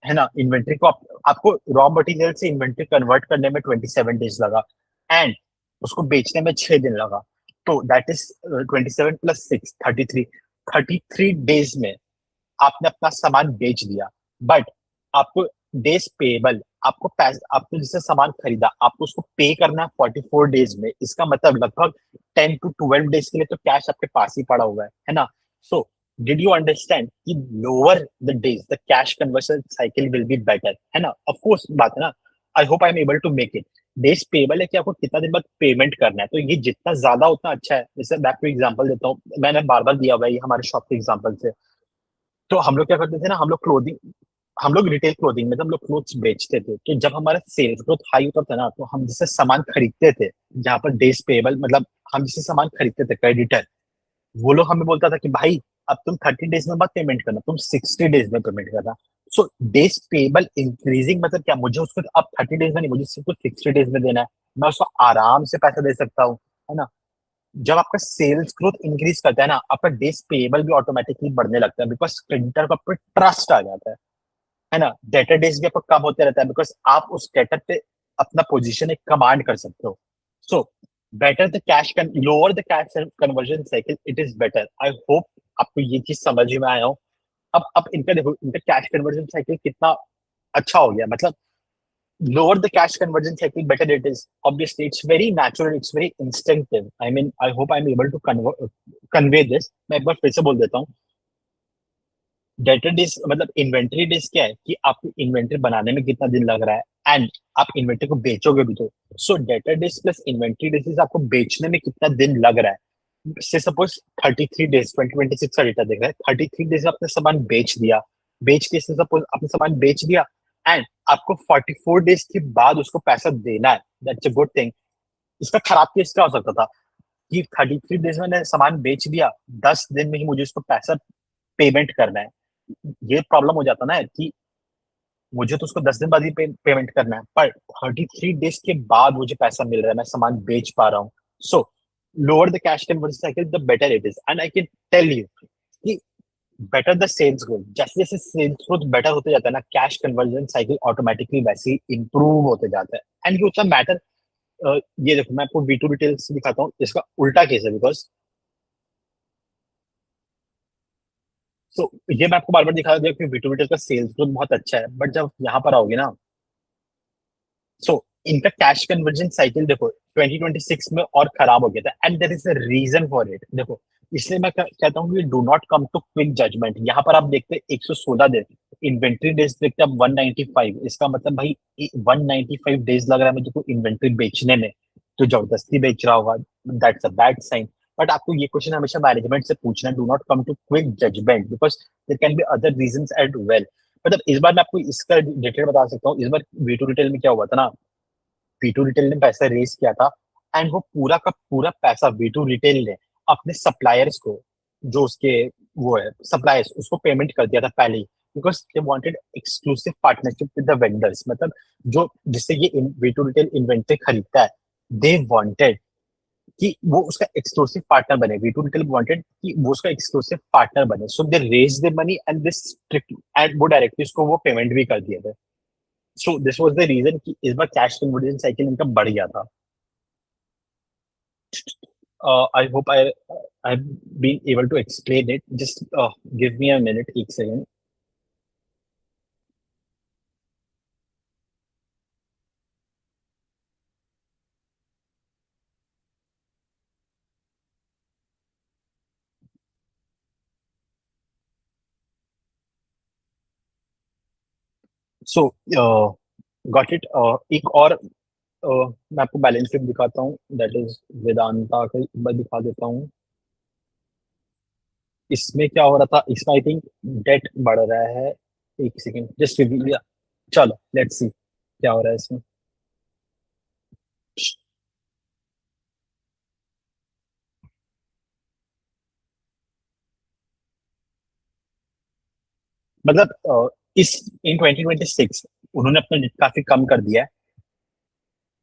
है ना, इन्वेंट्री को आपको रॉ मटेरियल से इन्वेंट्री कन्वर्ट करने में 27 डेज लगा, एंड उसको बेचने में 6 दिन लगा, तो दैट इज 27 + 6 33। 33 डेज में आपने अपना सामान बेच दिया, बट आपको डेज पेबल, आपको पैसा, आपने जिससे सामान खरीदा आपको उसको पे करना है 44 डेज में। इसका मतलब लगभग 10 to 12 डेज के लिए तो कैश आपके पास ही पड़ा हुआ है ना। सो डिड यू अंडरस्टैंड कि lower the days the cash conversion cycle will be better, है ना। ऑफ कोर्स बात है ना, I hope I am able to make it. Days payable है कि आपको कितना दिन बाद पेमेंट करना है, तो ये जितना ज्यादा उतना अच्छा है। जैसे मैं आपको एग्जांपल देता हूँ, मैंने बार बार दिया हुआ है ये हमारे शॉप के एग्जांपल से। तो हम लोग क्या करते थे ना, हम लोग रिटेल क्लोथिंग में, तो हम लोग क्लोथ्स बेचते थे, तो जब हमारा सेल्स ग्रोथ हाई होता था ना, तो हम जिससे सामान खरीदते थे, जहाँ पर डेज पेबल, मतलब हम जिससे सामान खरीदते थे क्रेडिटर, वो लोग हमें बोलता था कि भाई अब तुम 30 डेज में मत पेमेंट करना, तुम 60 डेज में पेमेंट करना। सो डेज पेबल इंक्रीजिंग मतलब क्या, मुझे उसको अब 30 डेज में नहीं, मुझे सिर्फ 60 डेज में देना है, मैं उसको आराम से पैसा दे सकता हूँ, है ना। जब आपका सेल्स ग्रोथ इंक्रीज करता है ना, आपका डेज पेबल भी ऑटोमेटिकली बढ़ने लगता है, बिकॉज क्रेडिटर का पर ट्रस्ट आ जाता है ना। डेटर डेज भी आपका कम होते रहता है, बिकॉज आप उस डेटर पे अपना पोजीशन एक कमांड कर सकते हो। So better the cash lower the cash conversion cycle, it is better. I hope आपको ये चीज समझ में आया हो। अब इनका देखो, इनका कैश कन्वर्जन साइकिल कितना अच्छा हो गया, मतलब lower the cash conversion cycle, better it is. Obviously, it's very natural, it's very instinctive. I mean, I hope I'm able to convey this. मैं एक बार फिर से बोल देता हूँ। डेटर डेज मतलब इन्वेंट्री डेज क्या है कि आपको इन्वेंट्री बनाने में कितना दिन लग रहा है, एंड आप इन्वेंट्री को बेचोगे भी तो। So debtor days plus inventory days आपको बेचने में कितना दिन लग रहा है। से सपोज 33 डेज, 2026 का डेटा देख रहा है, 33 डेज आपने सामान बेच दिया। बेच के से सपोज आपने सामान बेच दिया, एंड आपको 44 डेज के बाद उसको पैसा देना है। That's a good thing. इसका खराब केस क्या हो सकता था कि 33 डेज में मैंने सामान बेच दिया, 10 दिन में ही मुझे उसको पैसा पेमेंट करना है। ये प्रॉब्लम हो जाता ना कि मुझे तो उसको 10 दिन बाद ही पेमेंट करना है, पर 33 डेज के बाद मुझे पैसा मिल रहा है, मैं सामान बेच पा रहा हूँ। So lower the cash conversion cycle the better it is, and I can tell you कि बेटर द सेल्स ग्रोथ, जैसे जैसे सेल्स ग्रोथ बेटर होते जाता है ना, कैश कन्वर्जन साइकिल ऑटोमेटिकली वैसे ही इंप्रूव होते जाता है। एंड ये उतना मैटर, ये देखो मैं आपको वी टू रिटेल से दिखाता हूँ, इसका उल्टा केस है। बिकॉज सो ये मैं आपको बार बार दिखा दिया कि वी टू रिटेल का सेल्स ग्रोथ बहुत अच्छा है, बट जब यहाँ पर आओगे ना, सो इनका कैश कन्वर्जन साइकिल देखो 2026 में और खराब हो गया था, and there is a reason for it. देखो, इसलिए मैं कहता हूँ कि do not come to quick judgement. यहाँ पर आप देखते हैं 116 दिन, इन्वेंट्री डेज देखते हैं 195। इसका मतलब भाई 195 डेज लग रहा है मुझे को इन्वेंट्री बेचने में, तो जबरदस्ती बेच रहा होगा, that's a bad sign. But आपको ये क्वेश्चन हमेशा मैनेजमेंट से पूछना है, do not come to quick judgement, because there can be other reasons at well. मतलब इस बार मैं आपको इसका डिटेल बता सकता हूँ। इस बार वी टू रिटेल में क्या हुआ था ना, वी टू रिटेल ने पैसा रेज किया था, एंड वो पूरा का पूरा पैसा वी टू रिटेल ने अपने सप्लायर्स को, जो उसके वो है सप्लायर्स, उसको पेमेंट कर दिया था पहले ही। Because they wanted exclusive partnership with the vendors, मतलब जो जिससे ये वी टू रिटेल इन्वेंट्री खरीदता है, दे वांटेड कि वो उसका एक्सक्लूसिव पार्टनर बने। वी टू रिटेल वांटेड कि वो उसका एक्सक्लूसिव पार्टनर बने, so they raise the money and this and वो डायरेक्टली उसको वो पेमेंट भी कर दिए थे। So this was the reason कि इस बार कैश कन्वर्जन साइकिल इनका बढ़ गया था। I hope I been able to explain it. Just give me a minute, एक सेकंड। So got it. एक और मैं आपको बैलेंस शीट दिखाता हूँ, दैट इज वेदांता का, एक बार दिखा देता हूँ। इसमें क्या हो रहा था, इसमें आई थिंक डेट बढ़ रहा है। एक सेकंड, जस्ट रिव्यू। चलो लेट्स सी क्या हो रहा है इसमें। मतलब इस इन 2026 उन्होंने अपना डेट काफी कम कर दिया है।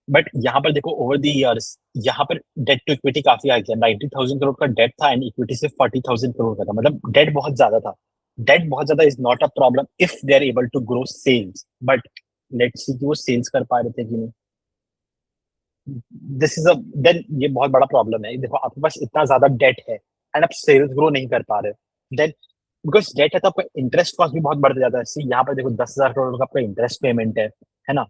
बट यहाँ पर देखो ओवर द इयर्स, यहाँ पर डेट टू इक्विटी काफी आ गया। 90,000 करोड़ का डेट था, एंड इक्विटी सिर्फ 40,000 करोड़ का था, मतलब डेट बहुत ज्यादा था। डेट बहुत ज्यादा is not a problem if they are able to grow sales, but let's see कि वो सेल्स कर पा रहे थे कि नहीं। दिस इज अ देन ये बहुत बड़ा प्रॉब्लम है। देखो आपके पास इतना ज्यादा डेट है, एंड आप सेल्स ग्रो नहीं कर पा रहे, देन बिकॉज डेट है तो आपका इंटरेस्ट कॉस्ट भी बहुत बढ़ जाता है। सी यहाँ पर देखो 10,000 करोड़ का आपका इंटरेस्ट पेमेंट है ना।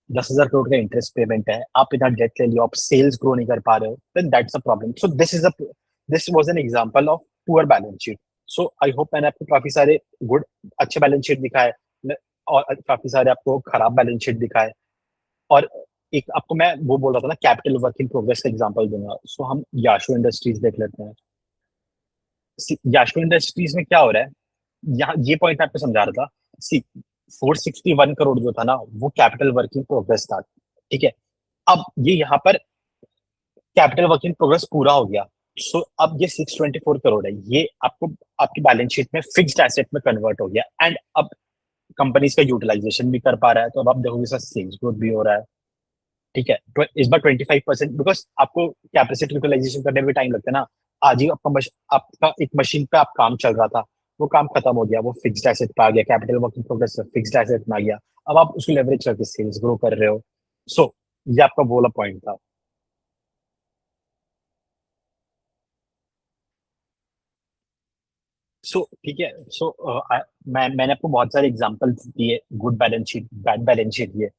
10,000 करोड़ का इंटरेस्ट पेमेंट है, आप इतना डेट ले लियो, आप सेल्स ग्रो नहीं कर पा रहे हो, then that's a problem. So this was an example of poor balance sheet. So I hope मैंने आपको काफी सारे गुड अच्छे बैलेंस शीट दिखाए, और काफी सारे आपको खराब बैलेंस शीट दिखाए। और एक आपको मैं वो बोल रहा था ना, कैपिटल वर्क इन प्रोग्रेस का एग्जांपल दूंगा। सो हम याशो इंडस्ट्रीज देख लेते हैं। याशो इंडस्ट्रीज में क्या हो रहा है, यहाँ ये पॉइंट आपको समझा रहा था। सी 461 करोड़ जो था ना, वो कैपिटल वर्क इन प्रोग्रेस था। ठीक है, अब ये यहाँ पर कैपिटल वर्क इन प्रोग्रेस पूरा हो गया। सो अब ये 624 करोड़ है, ये आपको आपकी बैलेंस शीट में फिक्स्ड एसेट में कन्वर्ट हो गया, एंड अब कंपनीज का यूटिलाइजेशन भी कर पा रहा है, तो अब आप देखोगे सर सेल्स ग्रोथ भी हो रहा है। ठीक है, तो इस बार 25%, बिकॉज आपको कैपेसिटी यूटिलाइजेशन करने में टाइम लगता है ना। आज ही आपका एक मशीन पे आप काम चल रहा था, वो काम खत्म हो गया, वो फिक्स्ड एसेट पे आ गया, कैपिटल वर्क इन प्रोग्रेस से फिक्स्ड एसेट में आ गया। अब आप उसको लेवरेज करके सेल्स ग्रो कर रहे हो। सो ये आपका बोला पॉइंट था। सो ठीक है। मैंने आपको बहुत सारे एग्जांपल्स दिए, good balance sheet, bad balance sheet दिए।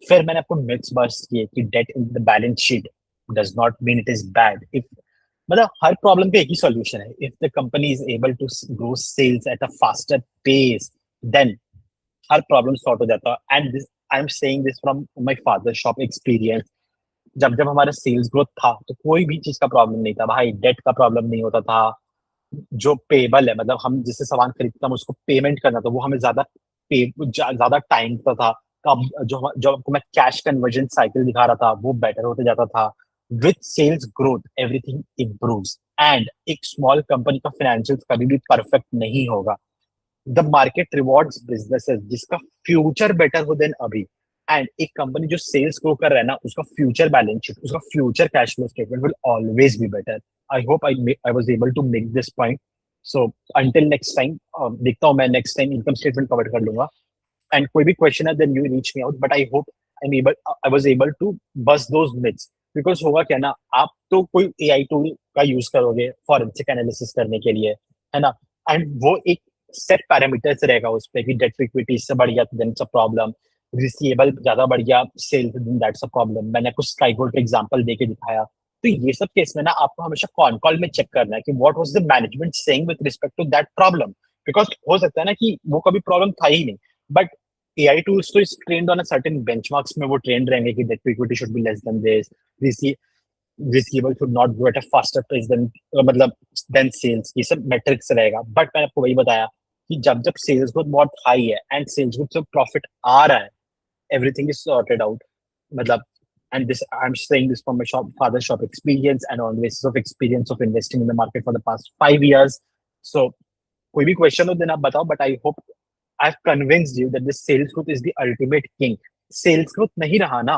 फिर मैंने आपको मिथ्स बस्ट किए कि debt in the balance sheet does not mean it is bad. If मतलब हर प्रॉब्लम का एक ही सॉल्यूशन है। If the company is able to grow sales at a faster pace, then हर प्रॉब्लम सॉर्ट हो जाता है। And this, I am saying this from my father shop experience. जब जब हमारा सेल्स ग्रोथ था तो कोई भी चीज का प्रॉब्लम नहीं था भाई, डेट का प्रॉब्लम नहीं होता था। जो पेबल है, मतलब हम जिससे सामान खरीदते हम उसको पेमेंट करना था, वो हमें ज्यादा टाइम का था। तो अब जो आपको मैं कैश कन्वर्जन साइकिल दिखा रहा था वो बेटर होते जाता था। With sales growth everything improves. And एक स्मॉल कंपनी का फाइनेंशियल कभी भी परफेक्ट नहीं होगा। द मार्केट रिवॉर्ड्स बिजनेसेस जिसका फ्यूचर बेटर हो देन अभी। एंड एक कंपनी जो सेल्स ग्रो कर रहा है ना, उसका फ्यूचर बैलेंस शीट, उसका future cash flow statement will always be better. I hope I was able to make this point. So until next time, देखता हूँ मैं next time income statement cover कर लूंगा। एंड कोई भी क्वेश्चन है then you reach me out, but I hope I was able to bust those myths. Because होगा क्या ना, आप तो कोई एआई टूल का यूज करोगे फॉरेंसिक एनालिसिस करने के लिए, है ना। एंड वो एक सेट पैरामीटर्स रहेगा उस पे कि डेट टू इक्विटी इससे बढ़ गया तो then it's a problem, receivable ज्यादा बढ़ गया sales then that's a problem. मैंने कुछ स्काई गोल्ड का एग्जांपल देके दिखाया। तो ये सब केस में ना आपको हमेशा कॉन कॉल में चेक करना है कि what was the management saying with respect to that problem. Because हो सकता है ना कि वो कभी प्रॉब्लम था ही नहीं, बट एआई टूल्स तो is trained on a certain benchmarks में वो ट्रेंड रहेंगे कि debt to equity should be less than this, receivable should not grow at a faster pace than, मतलब देन सेल्स। ये सब मेट्रिक्स रहेगा। बट मैंने आपको वही बताया कि जब जब सेल्स ग्रोथ बहुत हाई है एंड सेल्स ग्रोथ से प्रॉफिट आ रहा है, एवरीथिंग इज सॉर्टेड आउट। मतलब, and this I'm saying this from my father shop experience and on the basis of experience of investing in the market for the past 5 years. So कोई भी question हो then आप बताओ, but I hope I have convinced you that this sales growth is the ultimate king. Sales growth नहीं रहा ना,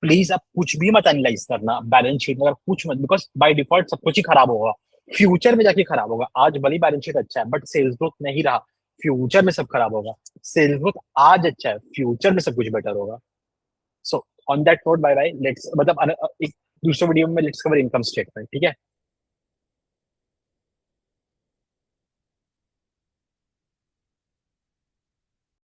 please आप कुछ भी मत एनालाइज करना बैलेंस शीट में, कुछ मत, बिकॉज बाय डिफॉल्ट सब कुछ ही खराब होगा। फ्यूचर में जाके खराब होगा। आज भली बैलेंस शीट अच्छा है बट सेल्स ग्रोथ नहीं रहा, फ्यूचर में सब खराब होगा। सेल्स ग्रोथ आज अच्छा है, फ्यूचर में सब कुछ बेटर होगा। So on that note, bye bye, let's मतलब एक दूसरे वीडियो में लेट्स कवर इनकम स्टेटमेंट, ठीक है।